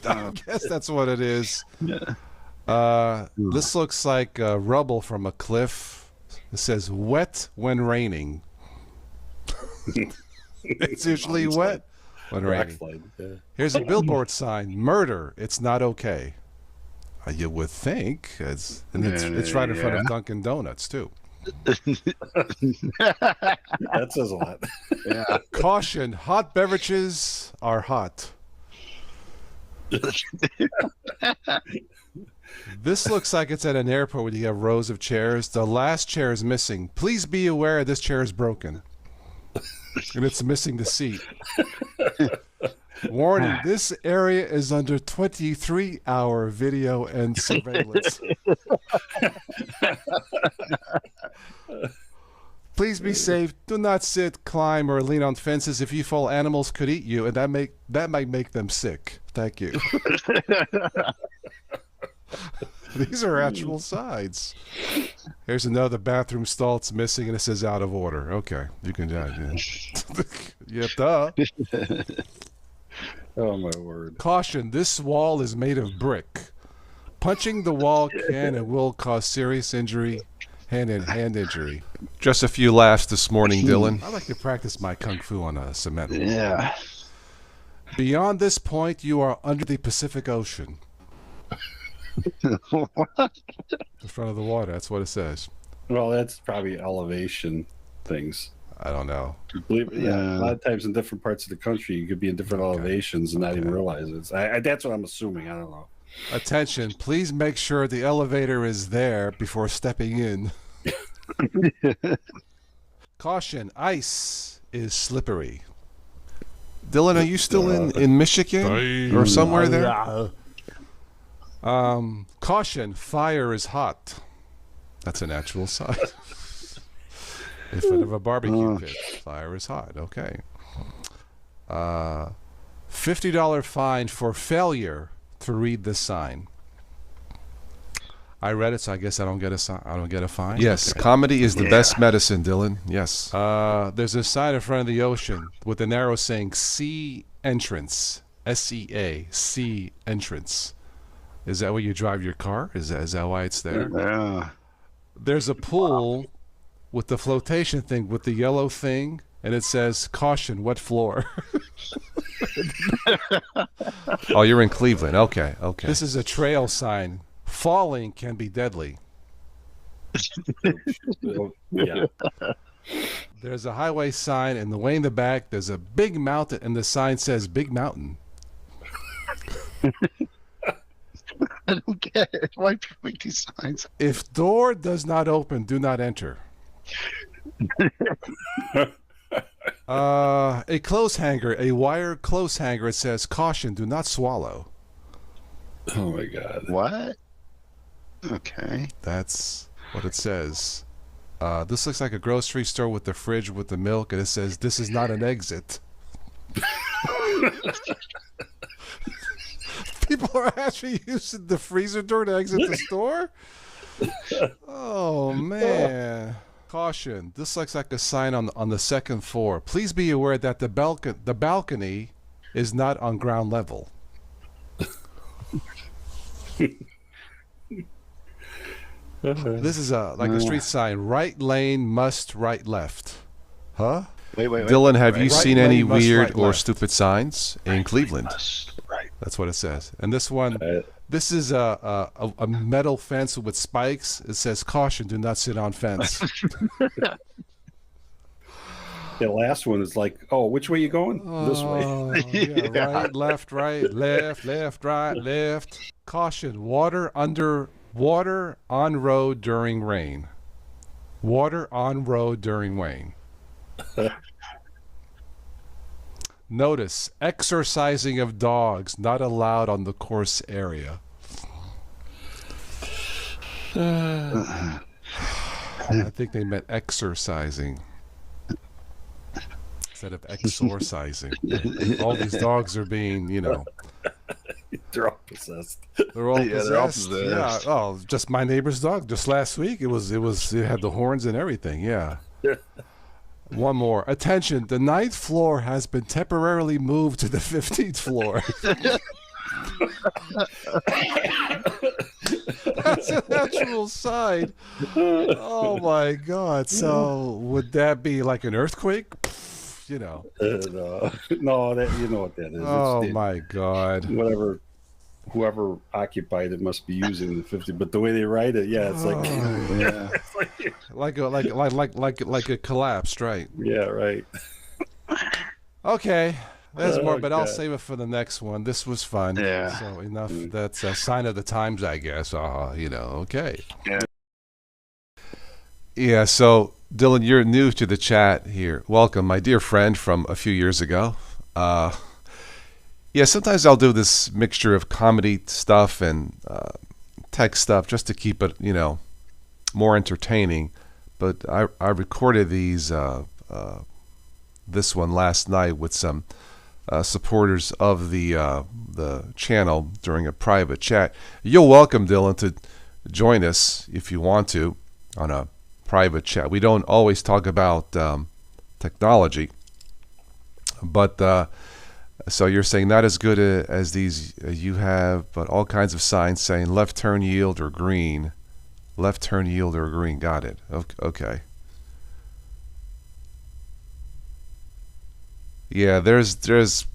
I guess that's what it is. This looks like rubble from a cliff. It says wet when raining. It's usually wet when raining. Yeah. Here's a billboard sign. Murder. It's not okay. You would think. It's right in front of Dunkin' Donuts, too. That says a lot. Yeah. Caution. Hot beverages are hot. This looks like it's at an airport where you have rows of chairs. The last chair is missing. Please be aware this chair is broken. And it's missing the seat. Warning, this area is under 23-hour video and surveillance. Please be safe. Do not sit, climb, or lean on fences. If you fall, animals could eat you, and that might make them sick. Thank you. These are actual signs. Here's another bathroom stall. It's missing, and it says out of order. Okay, you can. Yeah, duh. Oh my word! Caution: this wall is made of brick. Punching the wall can and will cause serious injury, hand injury. Just a few laughs this morning, Dylan. I like to practice my kung fu on a cement wall. Yeah. Beyond this point, you are under the Pacific Ocean. What? In front of the water. That's what it says. Well, that's probably elevation things. I don't know. Believe it, yeah. A lot of times in different parts of the country, you could be in different elevations and not even realize it. That's what I'm assuming. I don't know. Attention, please make sure the elevator is there before stepping in. Caution, ice is slippery. Dylan, are you still in Michigan or somewhere there? Caution, fire is hot. That's an actual sign. In front of a barbecue pit. Fire is hot. Okay. $50 fine for failure to read the sign. I read it, so I guess I don't get a fine. Yes, okay. Comedy is the best medicine, Dylan. Yes. There's a sign in front of the ocean with an arrow saying "Sea Entrance." SEA. Sea Entrance. Is that where you drive your car? Is that why it's there? Yeah. There's a pool with the flotation thing, with the yellow thing, and it says, "Caution, wet floor." Oh, you're in Cleveland. Okay. This is a trail sign. Falling can be deadly. Yeah. There's a highway sign, and the way in the back, there's a big mountain, and the sign says "Big Mountain." I don't get it. Why do you make these signs? If door does not open, do not enter. A clothes hanger, a wire clothes hanger. It says, "Caution, do not swallow." Oh my God. What? Okay. That's what it says. This looks like a grocery store with the fridge with the milk, and it says, "This is not an exit." People are actually using the freezer door to exit the store? Oh, man. Caution. This looks like a sign on the second floor. Please be aware that the balcony is not on ground level. This is like a street sign. Right lane must right left. Huh? Wait. Dylan, have you Right seen any lane must weird right or left. stupid signs in Cleveland? Right. That's what it says. And this one, this is a metal fence with spikes. It says, "Caution, do not sit on fence." The last one is like, oh, which way you going? This way. Yeah, right, left, right, left, right, left. Caution, water on road during rain. Water on road during rain. Notice, exercising of dogs not allowed on the course area. I think they meant exercising instead of exorcising. All these dogs are being, They're all possessed. they're all Yeah, they're all possessed. possessed. Yeah. Oh, just my neighbor's dog. Just last week, it had the horns and everything. Yeah. One more. Attention, the 9th floor has been temporarily moved to the 15th floor. That's an actual sign. Oh my God. So would that be like an earthquake? No, that you know what that is. Oh my God. Whoever occupied it must be using the 50. But the way they write it, yeah, it's like, Yeah. like a collapsed, right? Yeah, right. Okay. There's more, but I'll God. save it for the next one. This was fun. Yeah. So enough. That's a sign of the times, I guess. Okay. Yeah. Yeah, so Dylan, you're new to the chat here. Welcome, my dear friend from a few years ago. Yeah, sometimes I'll do this mixture of comedy stuff and tech stuff just to keep it, more entertaining. but I recorded these this one last night with some supporters of the channel during a private chat. You're welcome, Dylan, to join us if you want to on a private chat. We don't always talk about technology, but so you're saying not as good as these you have, but all kinds of signs saying left turn, yield, or green. Left turn, yield, or green. Got it. Okay. Yeah, there's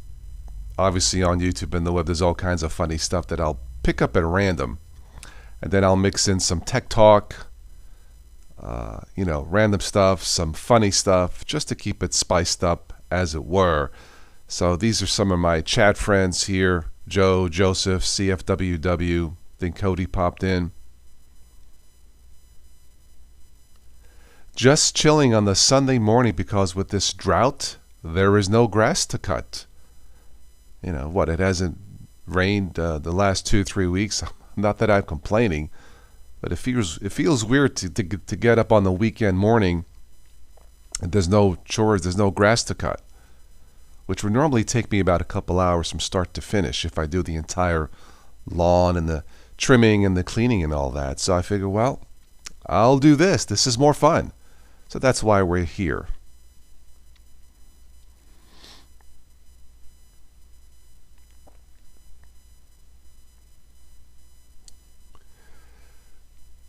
obviously on YouTube and the web, there's all kinds of funny stuff that I'll pick up at random, and then I'll mix in some tech talk, random stuff, some funny stuff, just to keep it spiced up, as it were. So these are some of my chat friends here: Joe, Joseph, CFWW. Think Cody popped in. Just chilling on the Sunday morning because with this drought, there is no grass to cut. It hasn't rained the last 2-3 weeks. Not that I'm complaining, but it feels weird to get up on the weekend morning and there's no chores, there's no grass to cut, which would normally take me about a couple hours from start to finish if I do the entire lawn and the trimming and the cleaning and all that. So I figure, well, I'll do this. This is more fun. So that's why we're here.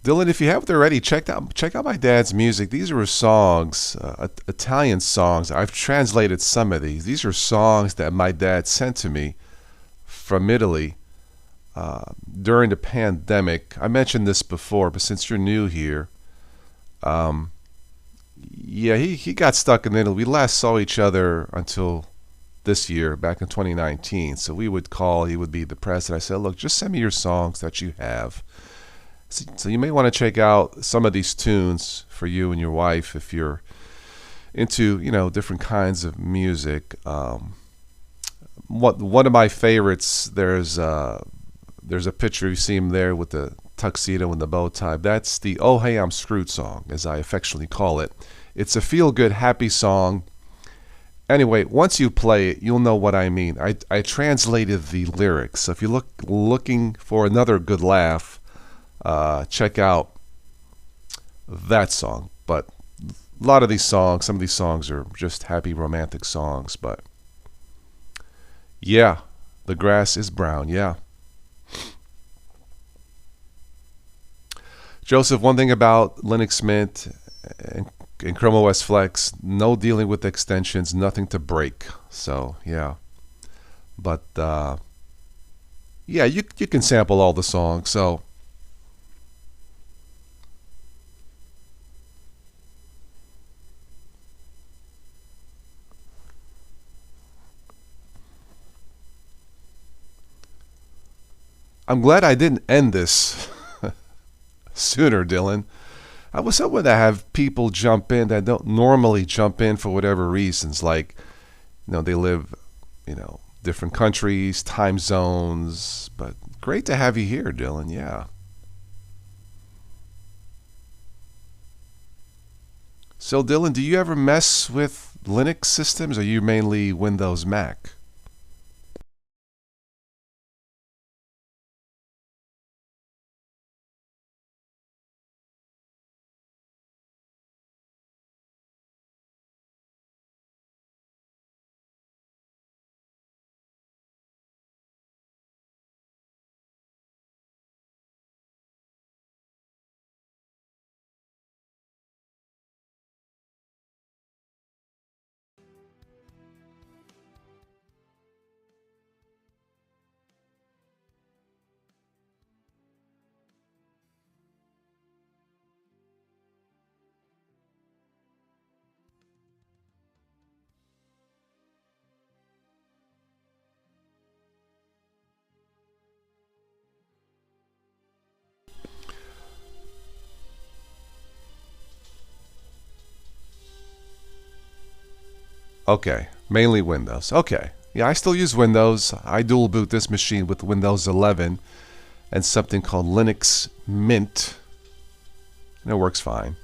Dylan, if you haven't already, check out my dad's music. These are songs, Italian songs. I've translated some of these. These are songs that my dad sent to me from Italy during the pandemic. I mentioned this before, but since you're new here, he got stuck in Italy. We last saw each other until this year, back in 2019. So we would call. He would be depressed, and I said, "Look, just send me your songs that you have." So you may want to check out some of these tunes for you and your wife if you're into different kinds of music. One of my favorites. There's a picture, you see him there with the tuxedo and the bow tie. That's the "Oh Hey I'm Screwed" song, as I affectionately call it. It's a feel-good, happy song. Anyway, once you play it, you'll know what I mean. I translated the lyrics. So if you're looking for another good laugh, check out that song. But a lot of these songs, some of these songs are just happy romantic songs. But yeah, the grass is brown. Yeah. Joseph, one thing about Linux Mint and Chrome OS Flex, no dealing with extensions, nothing to break. So yeah, but you can sample all the songs. So I'm glad I didn't end this sooner, Dylan. I was hoping to have people jump in that don't normally jump in for whatever reasons, like they live different countries, time zones. But great to have you here, Dylan. Yeah. So Dylan, do you ever mess with Linux systems, or are you mainly Windows Mac? Okay, mainly Windows. Okay. Yeah, I still use Windows. I dual boot this machine with Windows 11 and something called Linux Mint, and it works fine.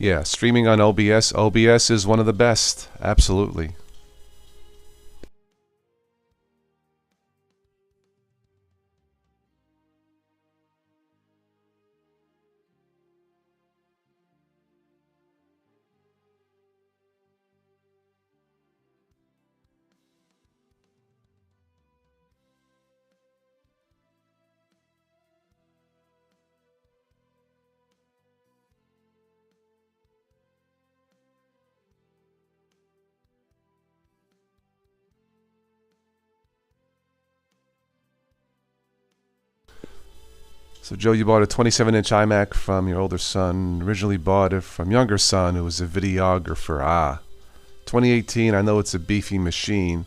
Yeah, streaming on OBS. OBS is one of the best. Absolutely. So, Joe, you bought a 27-inch iMac from your older son. Originally bought it from younger son, who was a videographer. 2018. I know it's a beefy machine.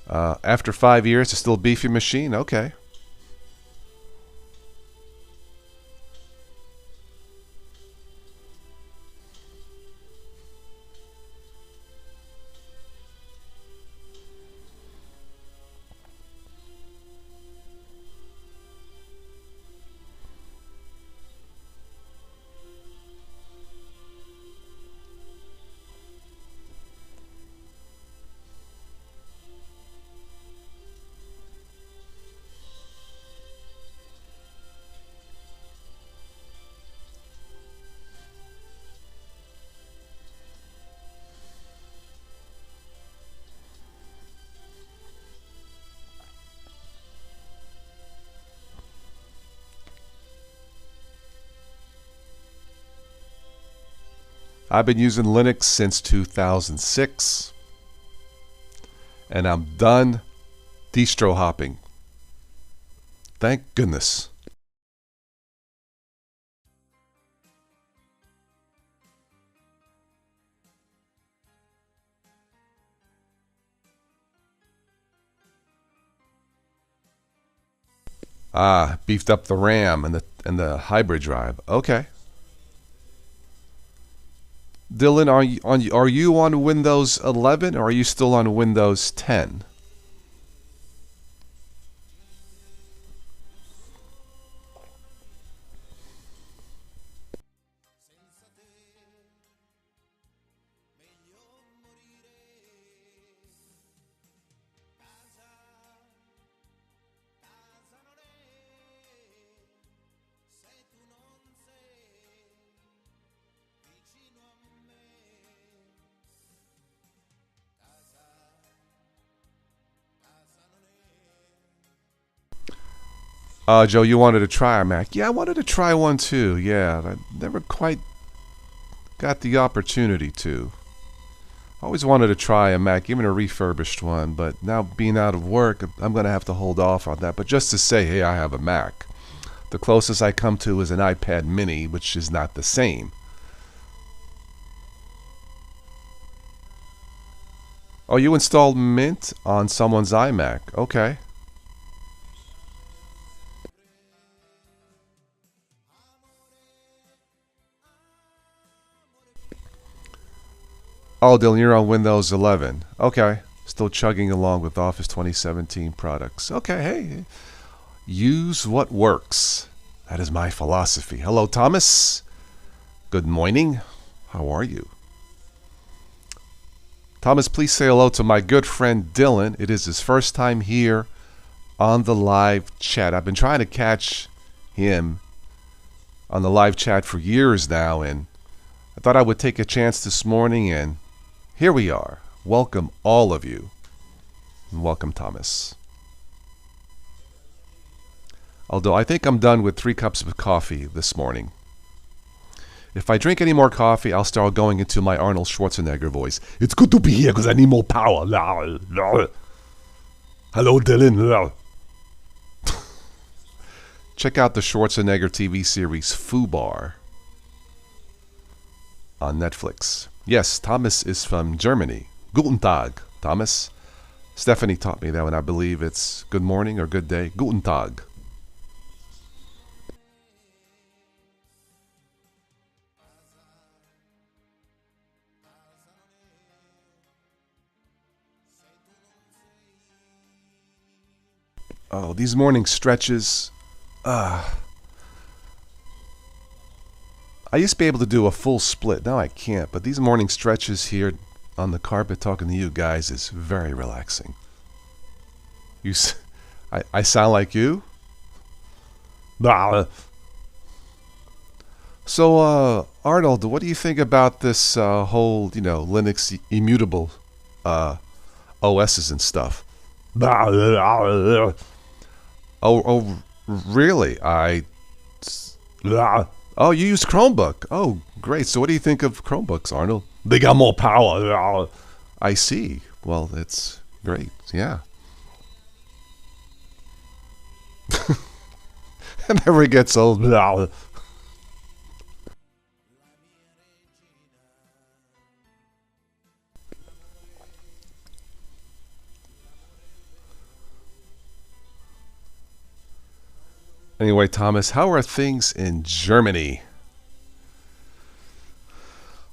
After 5 years, it's still a beefy machine. Okay. I've been using Linux since 2006, and I'm done distro hopping. Thank goodness. Beefed up the RAM and the hybrid drive. Okay. Dylan, are you on Windows 11 or are you still on Windows 10? Joe, you wanted to try a Mac. Yeah, I wanted to try one too. Yeah, I never quite got the opportunity to. I always wanted to try a Mac, even a refurbished one, but now being out of work, I'm going to have to hold off on that. But just to say, hey, I have a Mac. The closest I come to is an iPad mini, which is not the same. Oh, you installed Mint on someone's iMac. Okay. Oh, Dylan, you're on Windows 11. Okay. Still chugging along with Office 2017 products. Okay, hey. Use what works. That is my philosophy. Hello, Thomas. Good morning. How are you? Thomas, please say hello to my good friend Dylan. It is his first time here on the live chat. I've been trying to catch him on the live chat for years now, and I thought I would take a chance this morning, and here we are. Welcome, all of you. And welcome, Thomas. Although I think I'm done with 3 cups of coffee this morning. If I drink any more coffee, I'll start going into my Arnold Schwarzenegger voice. It's good to be here because I need more power. Hello, Dylan. Check out the Schwarzenegger TV series Fubar on Netflix. Yes, Thomas is from Germany. Guten Tag, Thomas. Stephanie taught me that one. I believe it's good morning or good day. Guten Tag. Oh, these morning stretches. I I used to be able to do a full split. Now I can't. But these morning stretches here on the carpet talking to you guys is very relaxing. I sound like you? So, Arnold, what do you think about this whole, Linux immutable OSs and stuff? Oh, really? Oh, you use Chromebook. Oh, great. So what do you think of Chromebooks, Arnold? They got more power. I see. Well, it's great. Yeah. It never gets old. Anyway, Thomas, how are things in Germany?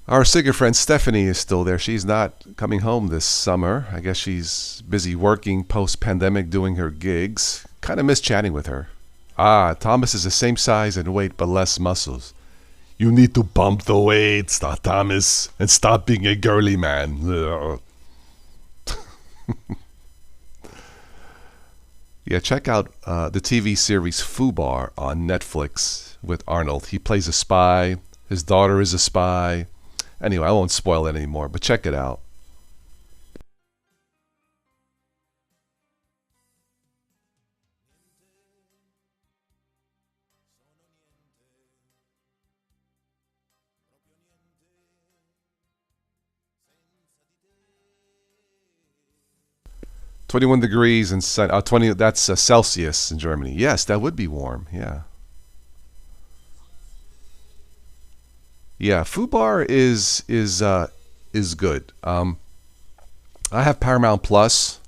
Our singer friend Stephanie is still there. She's not coming home this summer. I guess she's busy working post-pandemic, doing her gigs. Kind of miss chatting with her. Thomas is the same size and weight, but less muscles. You need to bump the weight, Thomas, and stop being a girly man. Yeah, check out the TV series Fubar on Netflix with Arnold. He plays a spy. His daughter is a spy. Anyway, I won't spoil it anymore, but check it out. "21 degrees and 20. That's Celsius in Germany. Yes, that would be warm. Yeah. Yeah, Fubar is good. I have Paramount Plus.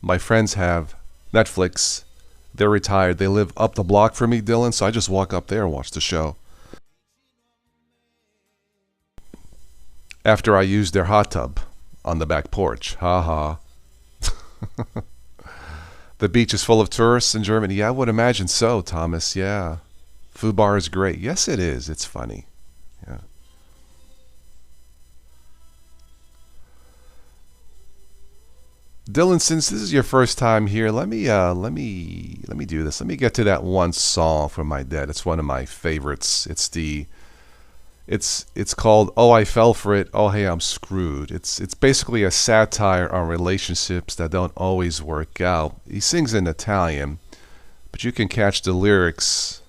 My friends have Netflix. They're retired. They live up the block from me, Dylan. So I just walk up there and watch the show. After I use their hot tub on the back porch. Ha ha. The beach is full of tourists in Germany. Yeah, I would imagine so, Thomas. Yeah. Fubar is great. Yes, it is. It's funny. Yeah. Dylan, since this is your first time here, let me do this. Let me get to that one song from my dad. It's one of my favorites. It's called "Oh, I Fell for It. Oh, Hey, I'm Screwed." It's basically a satire on relationships that don't always work out. He sings in Italian, but you can catch the lyrics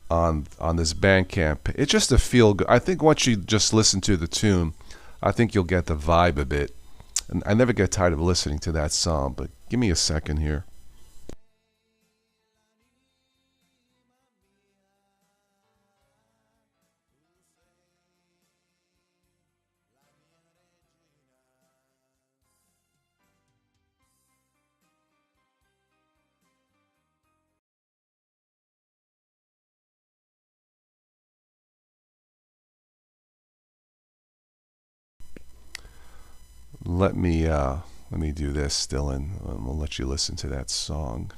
on this Bandcamp. It's just a feel good. I think once you just listen to the tune, I think you'll get the vibe a bit. And I never get tired of listening to that song. But give me a second here. Let me do this, Dylan. We'll let you listen to that song.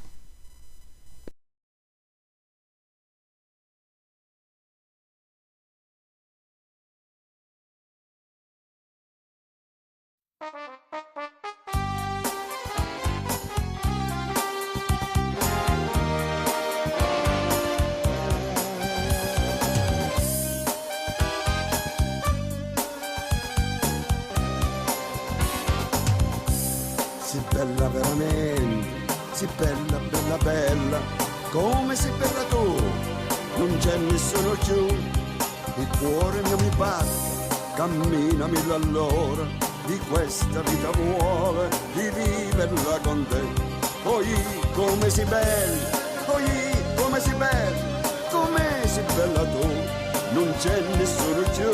Sei bella veramente, sei bella, bella, bella, come sei bella tu, non c'è nessuno più, il cuore mio mi batte, cammina mille all'ora, di questa vita vuole, di viverla con te, poi come sei bella, poi come sei bella, come sei bella tu, non c'è nessuno più,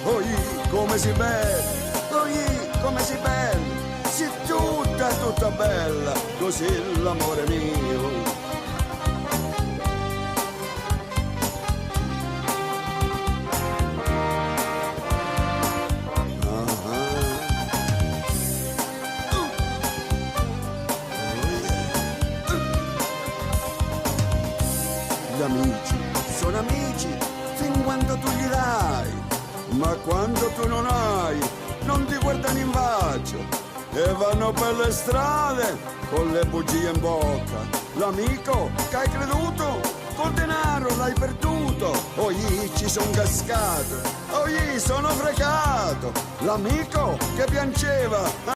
poi come sei bella, poi come sei bella, sei tutta, tutta bella, così l'amore mio. Gli amici sono amici, fin quando tu gli dai, ma quando tu non hai, non ti guardano in faccia e vanno per le strade con le bugie in bocca. L'amico che hai creduto, col denaro l'hai perduto, oggi ci son cascato, oggi sono fregato. L'amico che piangeva.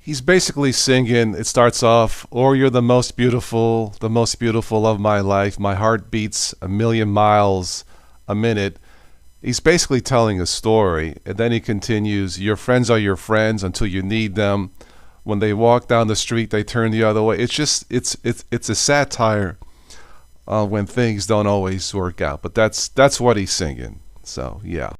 He's basically singing, it starts off, "Oh, you're the most beautiful of my life. My heart beats a million miles a minute." He's basically telling a story. And then he continues, "Your friends are your friends until you need them. When they walk down the street, they turn the other way." It's just, it's a satire when things don't always work out. But that's what he's singing. So, yeah.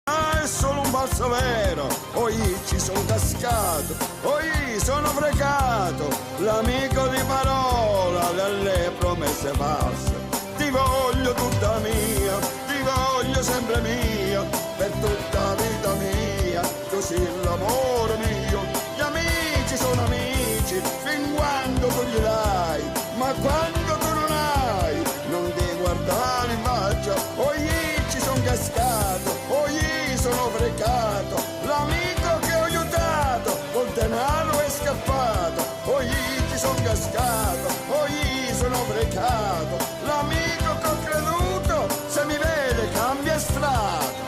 È solo un balzo vero, oggi ci sono cascato, oggi sono fregato, l'amico di parola delle promesse false. Ti voglio tutta mia, ti voglio sempre mia, per tutta vita mia, così l'amore mio. Gli amici sono amici, fin quando tu gli dai, ma quando tu non hai, non ti guardare in faccia, oggi ci sono cascato, oggi sono fregato, l'amico che ho aiutato, col denaro è scappato, oggi ci sono cascato, oggi sono fregato, l'amico che ho creduto, se mi vede cambia strada.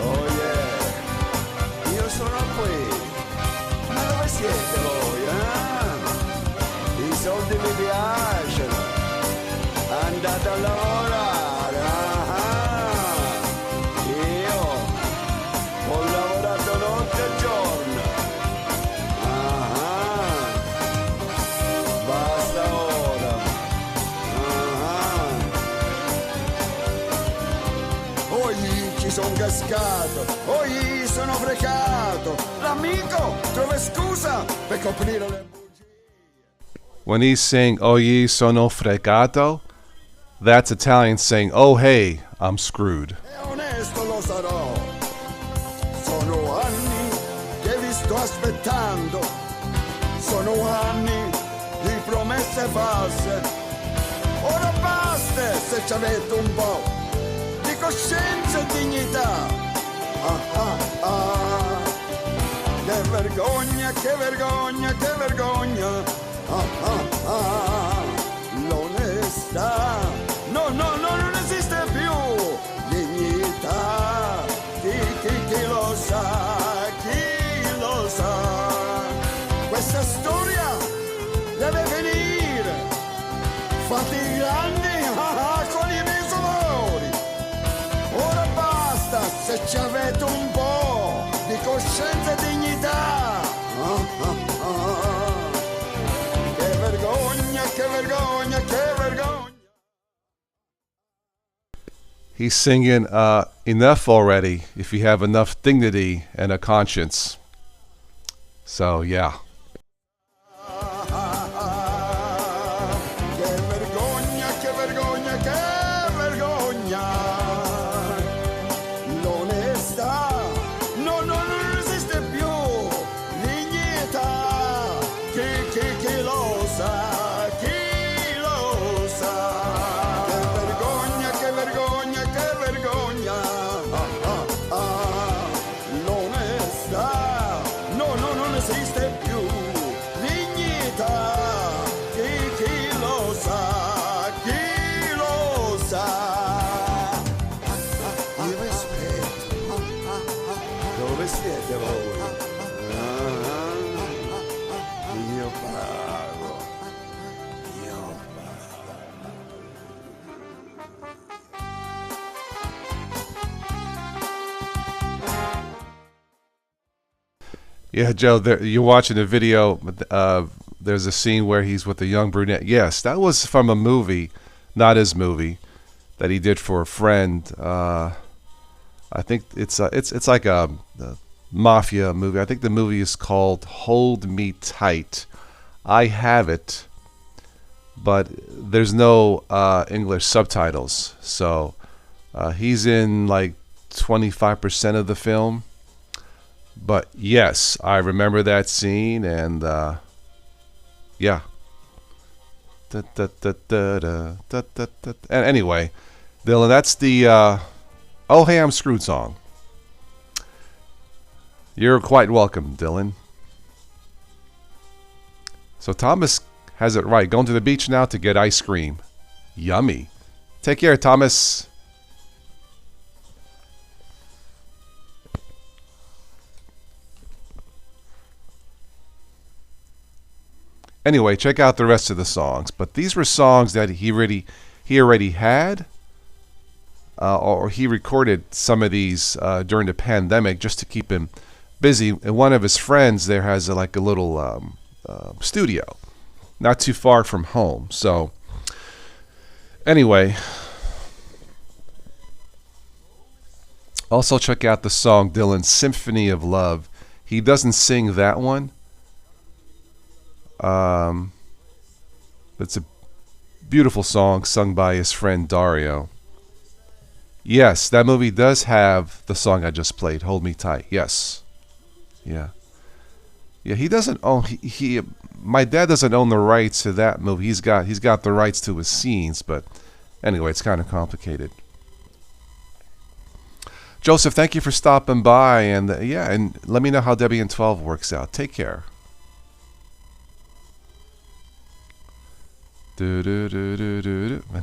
Oh yeah, io sono qui, ma dove siete voi, eh? I soldi mi piacciono, andate a lavorare, io ho lavorato notte e giorno, basta ora, oggi ci sono cascato, oggi sono fregato, l'amico trova scusa per coprire le bugie. When he's saying, "Oh, ye sono fregato," that's Italian saying, "Oh, hey, I'm screwed." E onesto lo sarò, sono anni che vi sto aspettando, sono anni di promesse false, ora basta se ci avete un po' di coscienza e dignità. Che vergogna, che vergogna, che vergogna. L'onestà, no, no, no, non esiste più. Dignità, chi lo sa, chi lo sa. Questa storia deve finire. Fate i grandi con i misuri. Ora basta se ci avete un po' di coscienza e dignità. Che vergogna, che vergogna, che vergogna. He's singing, "Enough already, if you have enough dignity and a conscience." So, yeah. Che vergogna, che vergogna, che vergogna. L'onestà, no, no, non esiste più. Dignità, chi lo sa, chi lo sa. Che vergogna, che vergogna, che vergogna. L'onestà, no, no, non esiste più. Dignità, chi lo sa, chi lo sa. Io vi aspetto. Dove siete voi? Io pago. Io pago. Yeah, Joe, you're watching the video. There's a scene where he's with a young brunette. Yes, that was from a movie, not his movie, that he did for a friend. I think it's like a mafia movie. I think the movie is called Hold Me Tight. I have it, but there's no English subtitles. So he's in like 25% of the film. But yes, I remember that scene, and Yeah. And anyway, Dylan, that's the Oh Hey I'm Screwed song. You're quite welcome, Dylan. So Thomas has it right. Going to the beach now to get ice cream. Yummy. Take care, Thomas. Anyway, check out the rest of the songs. But these were songs that he already had, or he recorded some of these during the pandemic just to keep him busy. And one of his friends there has like a little studio, not too far from home. So anyway, also check out the song Dylan's Symphony of Love. He doesn't sing that one. It's a beautiful song sung by his friend Dario. Yes, that movie does have the song I just played, Hold Me Tight. Yes. Yeah. Yeah, he doesn't own he my dad doesn't own the rights to that movie. He's got the rights to his scenes, but anyway, it's kind of complicated. Joseph, thank you for stopping by, and and let me know how Debbie and 12 works out. Take care. I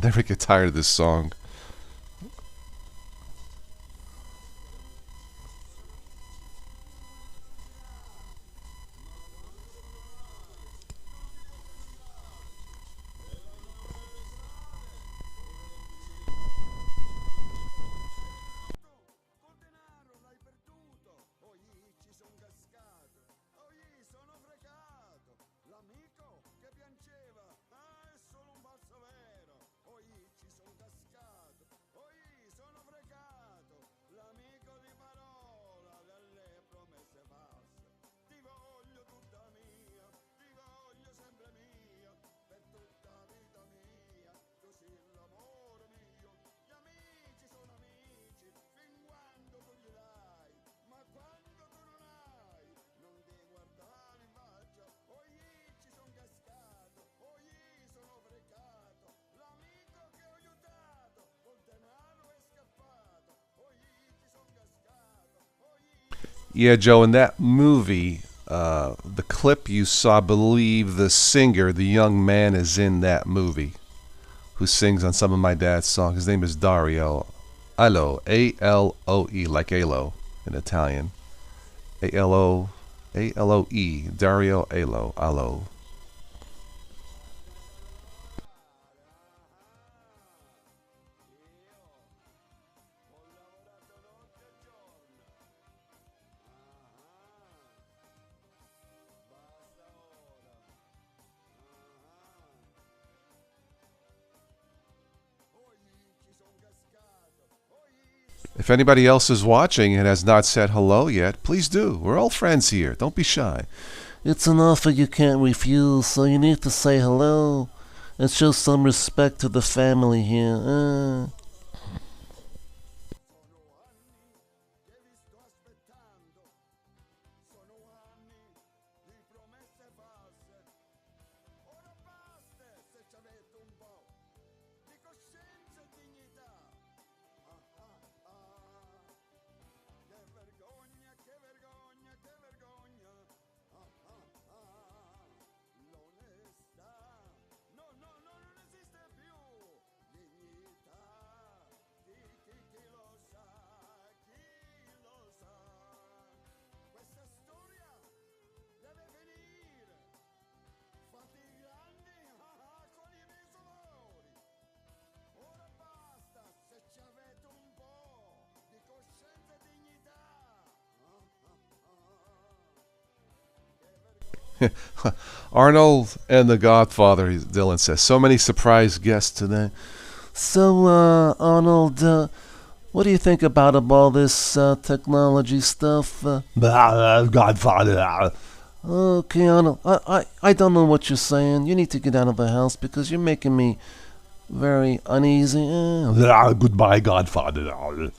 never get tired of this song. Yeah, Joe, in that movie, the clip you saw, I believe the singer, the young man, is in that movie who sings on some of my dad's songs. His name is Dario. Aloe, A-L-O-E, like Alo in Italian. A-L-O-E, Dario Alo, Alo. If anybody else is watching and has not said hello yet, please do. We're all friends here. Don't be shy. It's an offer you can't refuse, so you need to say hello and show some respect to the family here. Arnold and the Godfather, Dylan says. So many surprise guests today. So, Arnold, what do you think about all this technology stuff? Godfather. Okay, Arnold, I don't know what you're saying. You need to get out of the house because you're making me very uneasy. Goodbye, Godfather.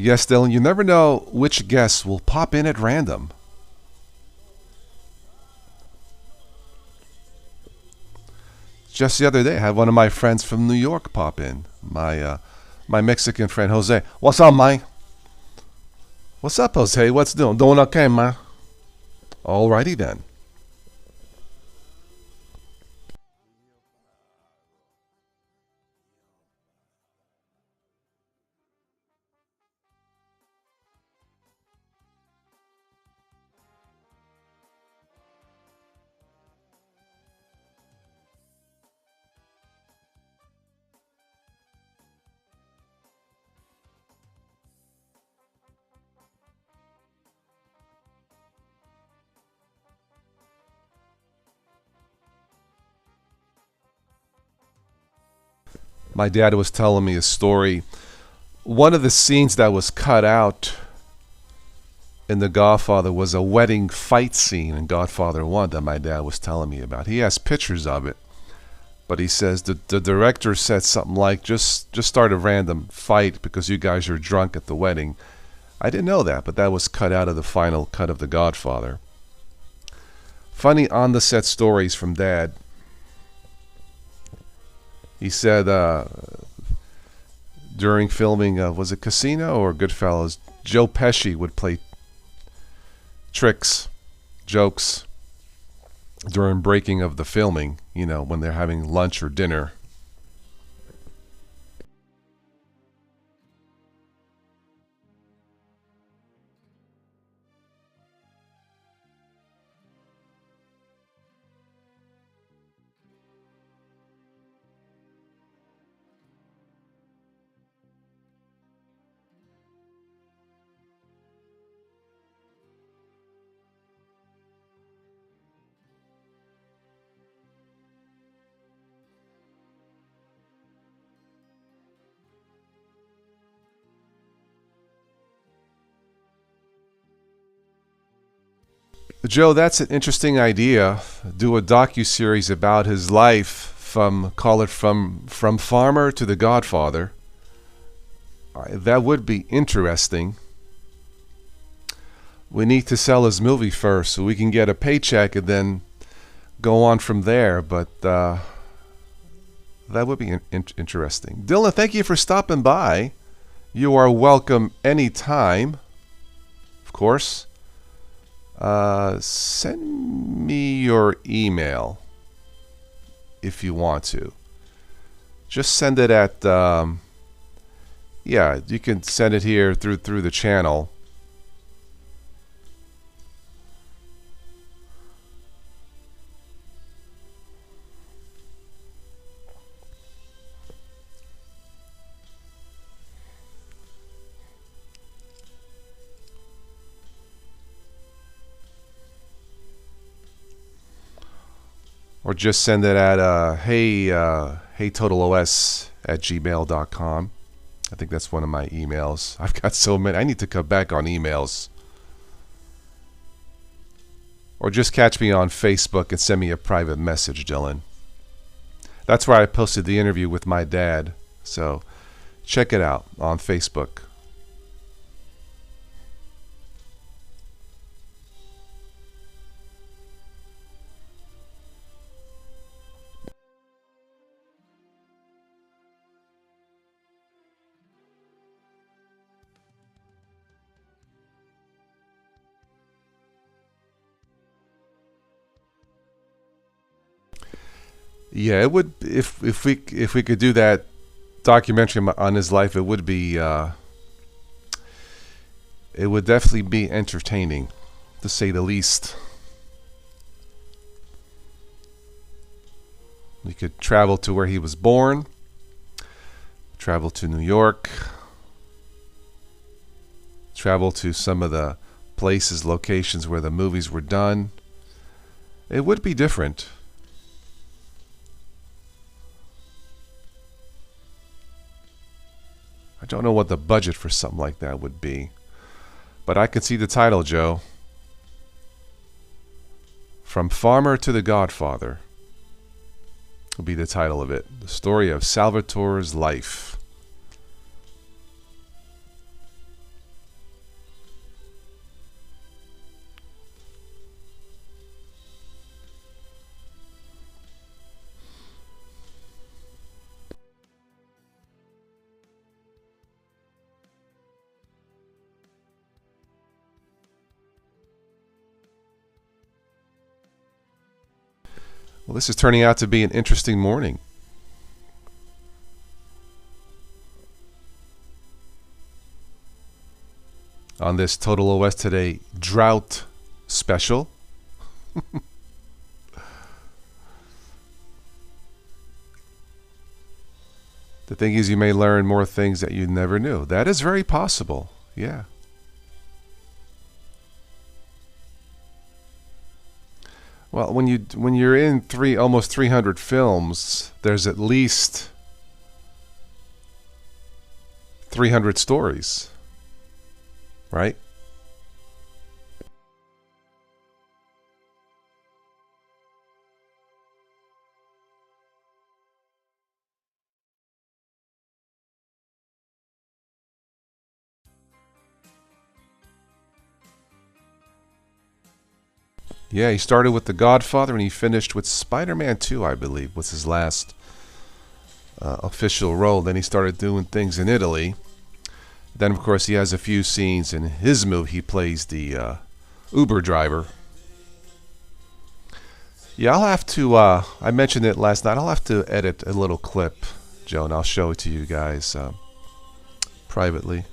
Yes, Dylan, you never know which guests will pop in at random. Just the other day, I had one of my friends from New York pop in. My Mexican friend, Jose. What's up, man? What's up, Jose? What's doing? Doing okay, man? Alrighty then. My dad was telling me a story. One of the scenes that was cut out in The Godfather was a wedding fight scene in Godfather 1 that my dad was telling me about. He has pictures of it, but he says the director said something like, just start a random fight because you guys are drunk at the wedding. I didn't know that, but that was cut out of the final cut of The Godfather. Funny on-the-set stories from Dad. He said during filming, was it Casino or Goodfellas, Joe Pesci would play tricks, jokes during breaking of the filming, you know, when they're having lunch or dinner. Joe, that's an interesting idea. Do a docu-series about his life call it from farmer to the Godfather. That would be interesting. We need to sell his movie first so we can get a paycheck and then go on from there. But that would be interesting. Dylan, thank you for stopping by. You are welcome anytime, of course. Send me your email if you want to. Just send it at yeah, you can send it here through the channel. Or just send it at heytotalos@gmail.com. I think that's one of my emails. I've got so many. I need to cut back on emails. Or just catch me on Facebook and send me a private message, Dylan. That's where I posted the interview with my dad. So check it out on Facebook. Yeah, it would if we could do that documentary on his life, it would definitely be entertaining, to say the least. We could travel to where he was born, travel to New York, travel to some of the places, locations where the movies were done. It would be different. I don't know what the budget for something like that would be, but I could see the title, Joe. From Farmer to the Godfather will be the title of it. The story of Salvatore's life. Well, this is turning out to be an interesting morning. On this Total OS Today drought special. The thing is, you may learn more things that you never knew. That is very possible. Yeah. Well, when you're in almost 300 films, there's at least 300 stories, right? Yeah, he started with The Godfather and he finished with Spider-Man 2, I believe, was his last official role. Then he started doing things in Italy. Then, of course, he has a few scenes in his movie. He plays the Uber driver. Yeah, I'll have to, I mentioned it last night, I'll have to edit a little clip, Joe, and I'll show it to you guys privately.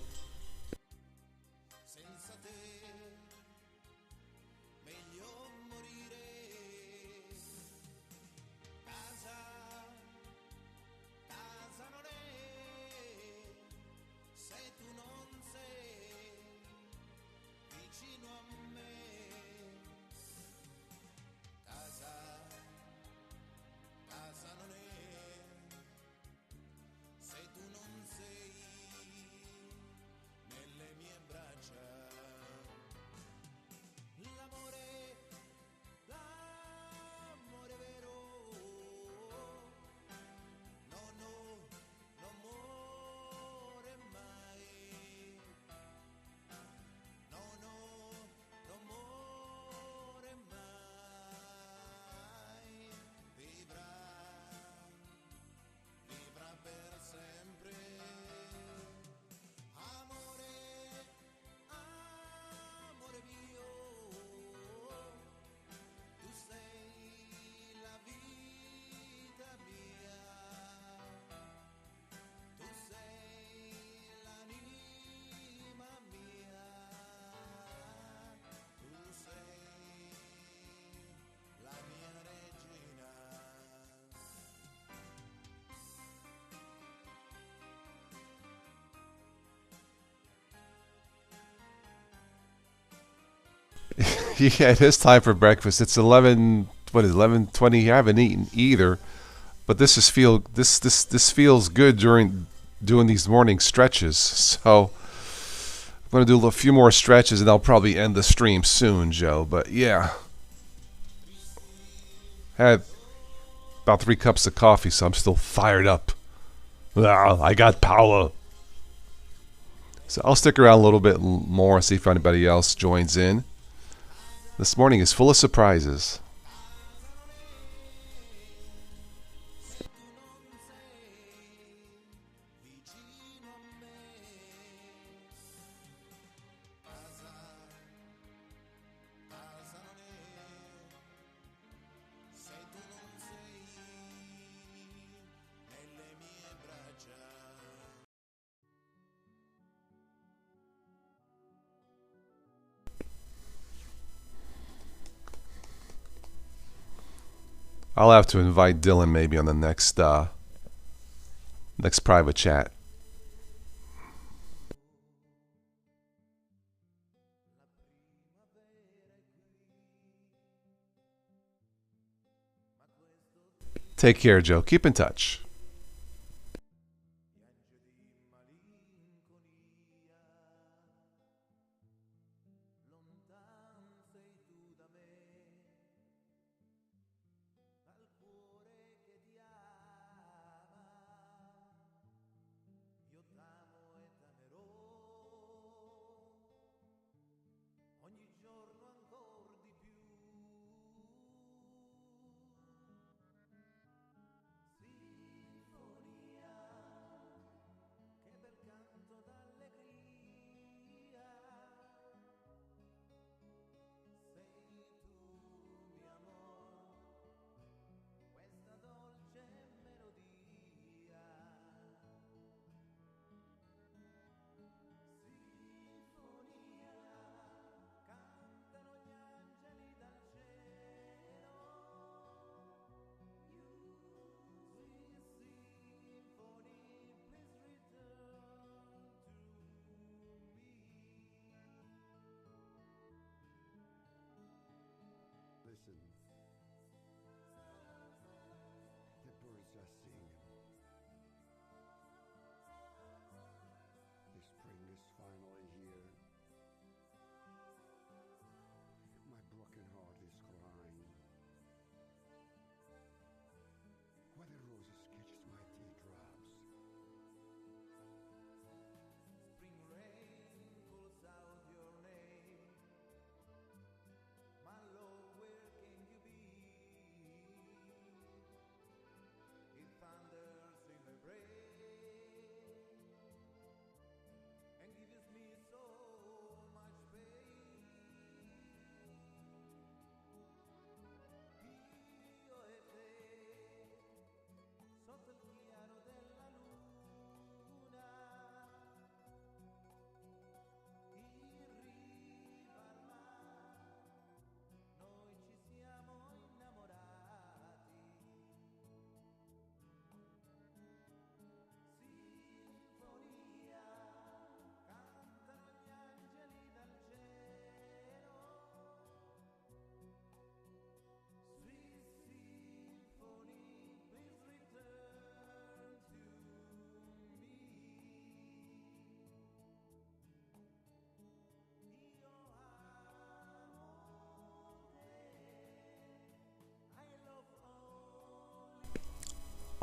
Yeah, it is time for breakfast. It's 11. What is 11:20? I haven't eaten either, but this feels good during doing these morning stretches. So I'm gonna do a few more stretches, and I'll probably end the stream soon, Joe. But yeah, had about 3 cups of coffee, so I'm still fired up. I got power. So I'll stick around a little bit more, see if anybody else joins in. This morning is full of surprises. I'll have to invite Dylan maybe on the next private chat. Take care, Joe. Keep in touch.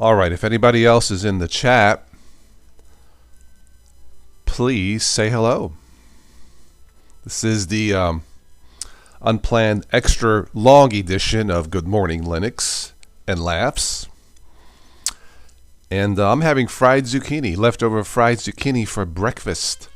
All right, if anybody else is in the chat, please say hello. This is the unplanned extra long edition of Good Morning Linux and Laughs. And I'm having fried zucchini, leftover fried zucchini for breakfast.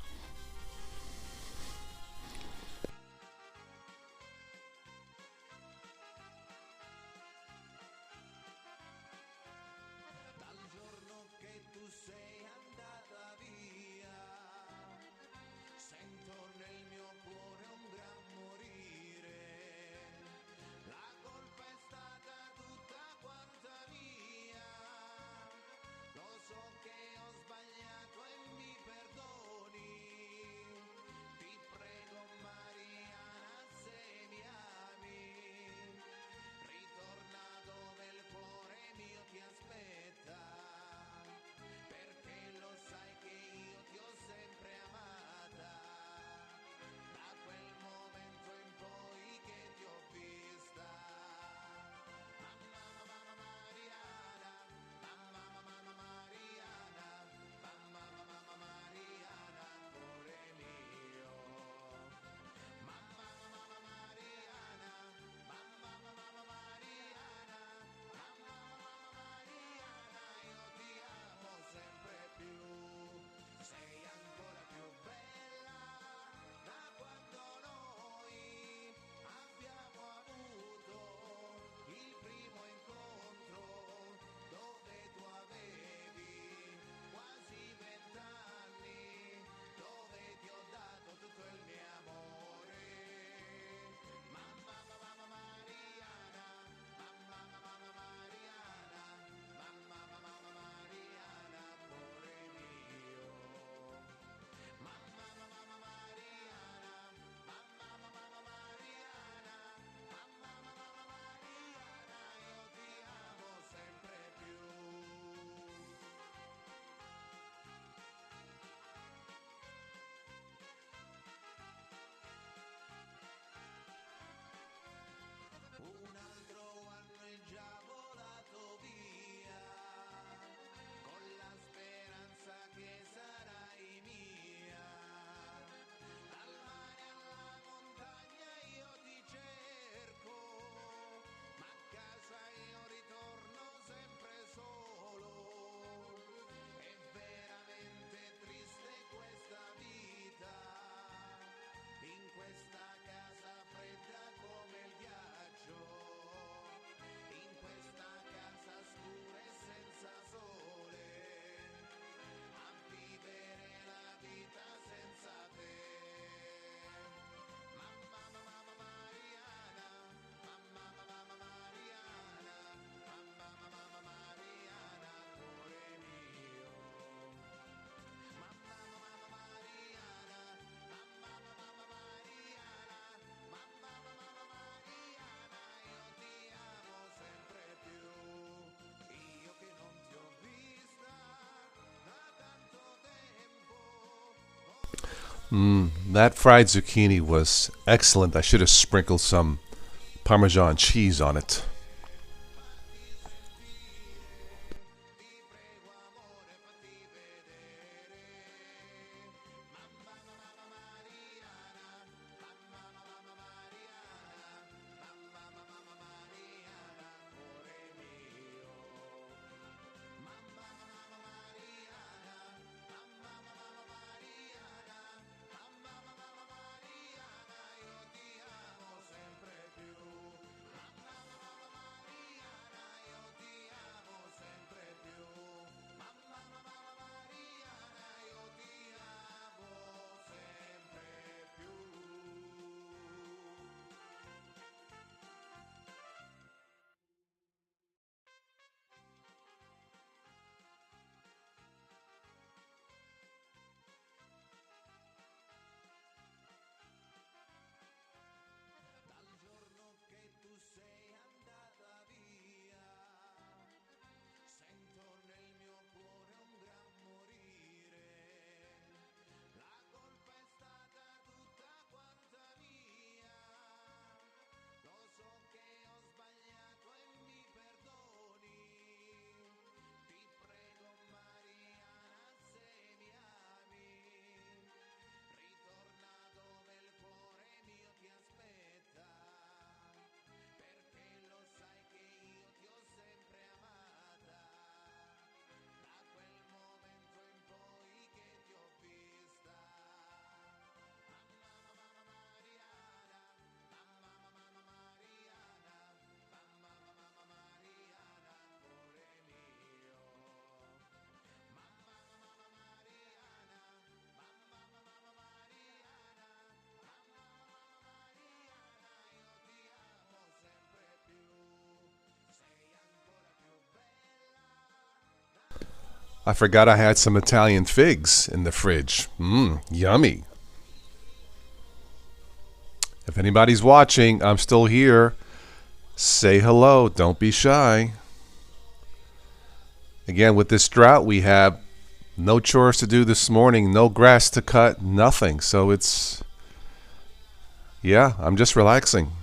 That fried zucchini was excellent. I should have sprinkled some Parmesan cheese on it. I forgot I had some Italian figs in the fridge. Yummy. If anybody's watching, I'm still here. Say hello. Don't be shy. Again, with this drought, we have no chores to do this morning, no grass to cut, nothing. So it's, yeah, I'm just relaxing.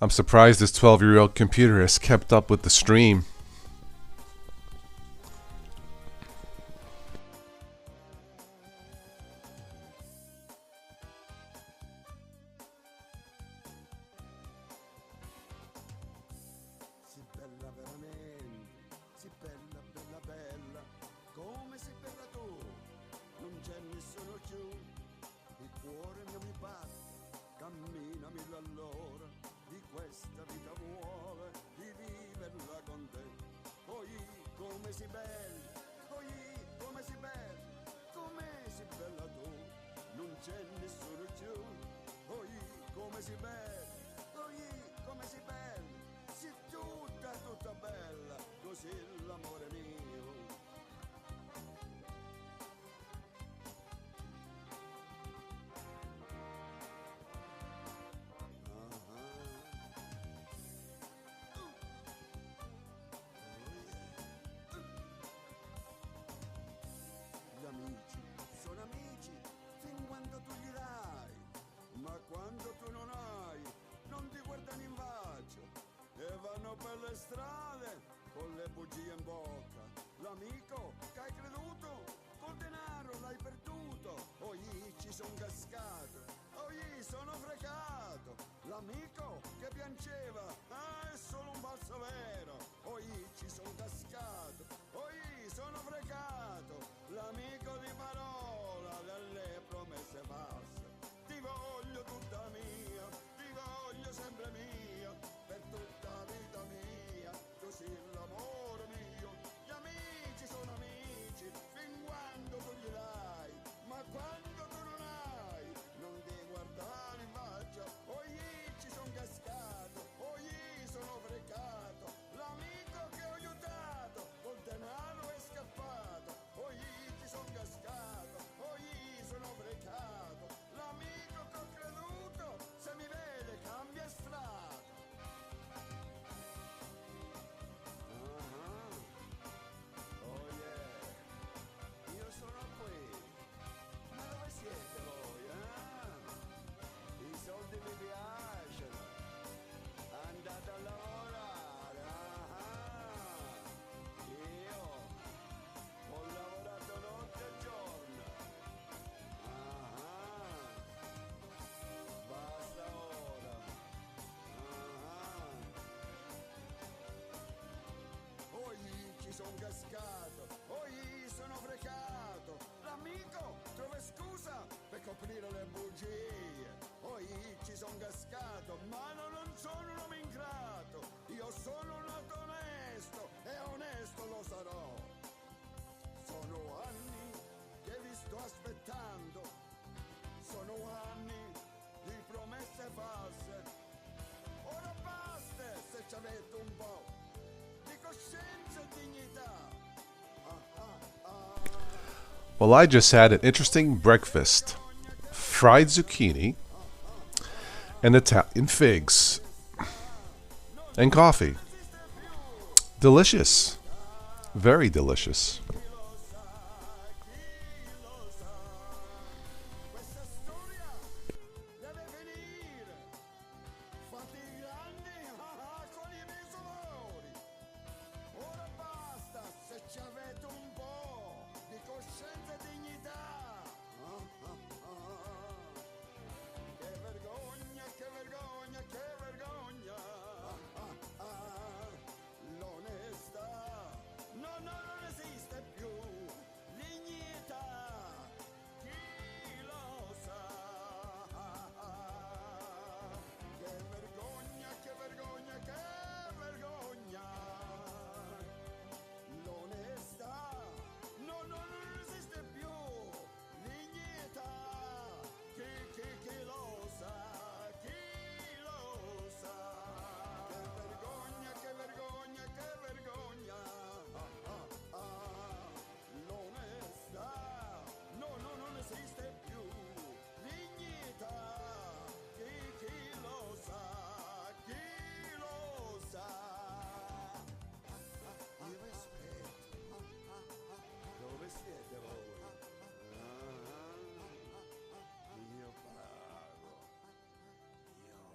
I'm surprised this 12-year-old computer has kept up with the stream. Sei bella veramente, sei bella, bella, bella, come sei bella tu, non c'è nessuno più, il cuore mio mi batte, camminami all'ora, di questa vita vuole, di viverla con te, poi come sei bella, poi come sei bella, come sei bella tu, non c'è nessuno più, poi come sei bella, poi come sei bella, sei tutta, tutta bella, così l'amore mio. Gli amici sono amici fin quando tu gli dai, ma quando tu non hai, non ti guardano in faccia e vanno per le strade con le bugie in bocca. L'amico che hai creduto, col denaro l'hai perduto, poi ci son cascato, poi sono fregato. L'amico che piangeva, è solo un falso vero, poi ci son cascato, poi sono fregato. L'amico di parola delle promesse false, ti voglio tutta mia, ti voglio sempre mia, per tutta la vita mia, così l'amore mio. Gli amici sono amici fin quando tu gli dai, ma quando tu non hai, non ti guardare in faccia, poi ci son cascato, poi son cascato, poi sono frecato. L'amico trova scusa per coprire le bugie. Poi ci son cascato, ma non sono un uomo ingrato. Io sono nato onesto e onesto lo sarò. Sono anni che vi sto aspettando. Sono anni di promesse false. Ora basta se ci avete un po' di coscienza e dignità. Well, I just had an interesting breakfast. Fried zucchini and Italian figs and coffee. Delicious. Very delicious. Questa storia deve finire. Fate i grandi con i miei dolori. Ora basta se ci avete un po' di coscienza e dignità. Che vergogna, che vergogna, che vergogna. L'onestà non esiste più. Dignità, chi lo sa. Che vergogna, che vergogna, che vergogna. L'onestà non esiste più. Dignità, chi lo sa, chi lo sa. Che vergogna, che vergogna, che vergogna. L'onestà non esiste più. Dignità, chi lo sa, chi lo sa. Io aspetto. Dove siete voi? Io pago. Io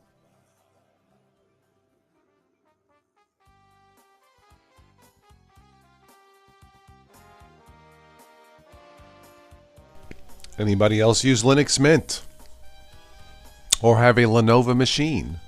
Anybody else use Linux Mint? Or have a Lenovo machine?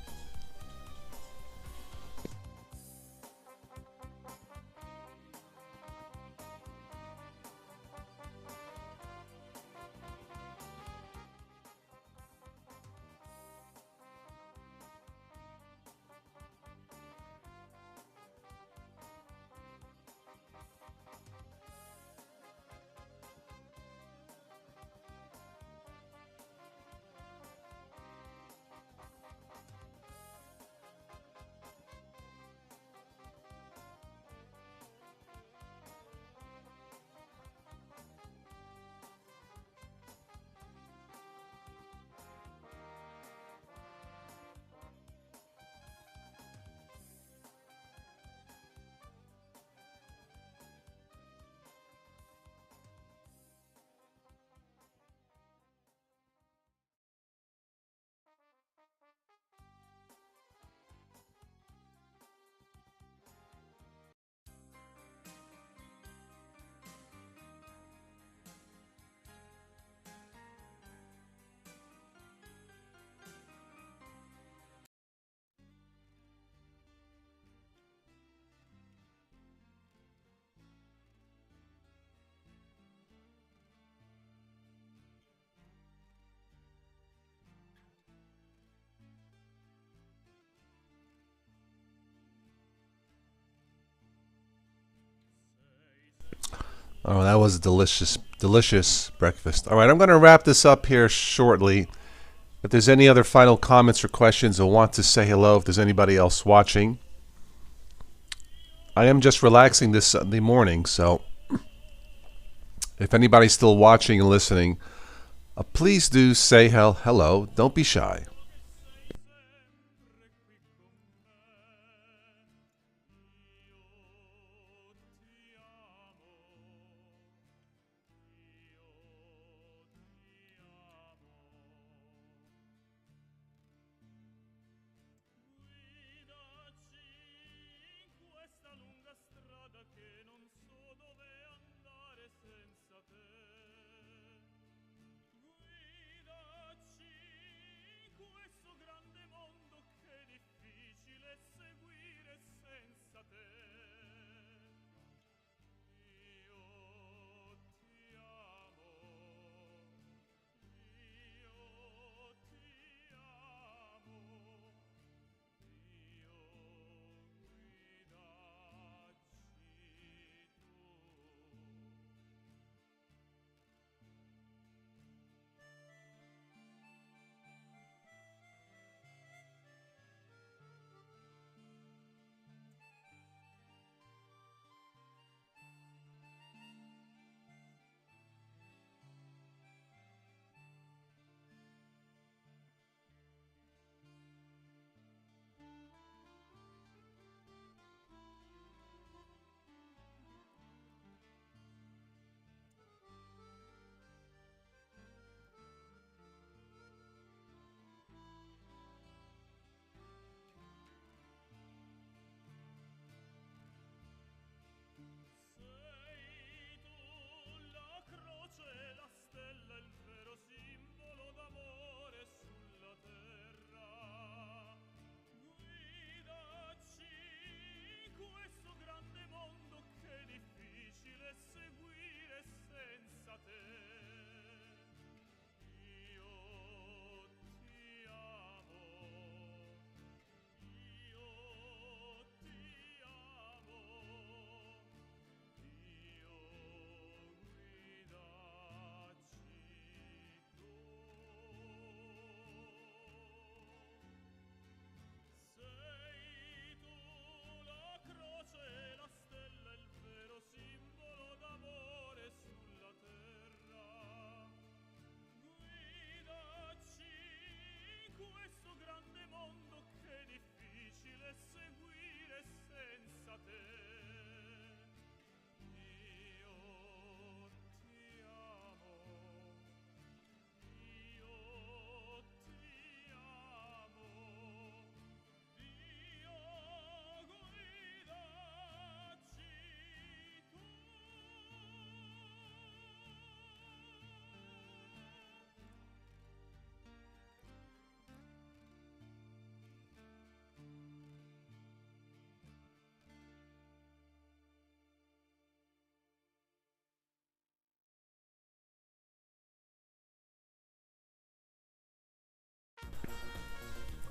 Oh, that was a delicious, delicious breakfast. All right, I'm going to wrap this up here shortly. If there's any other final comments or questions or want to say hello, if there's anybody else watching, I am just relaxing this Sunday morning, so if anybody's still watching and listening, please do say hello. Don't be shy.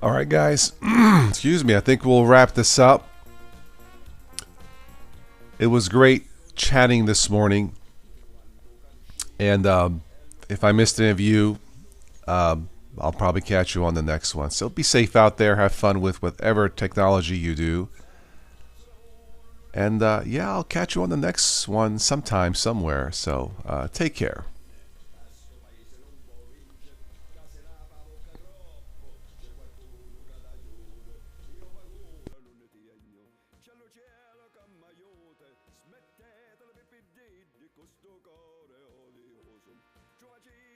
All right, guys. Excuse me. I think we'll wrap this up. It was great chatting this morning. And if I missed any of you, I'll probably catch you on the next one. So be safe out there. Have fun with whatever technology you do. And yeah, I'll catch you on the next one sometime, somewhere. So take care. Cielo cielo camaiute, smettetela di questo cuore odioso. Giovacino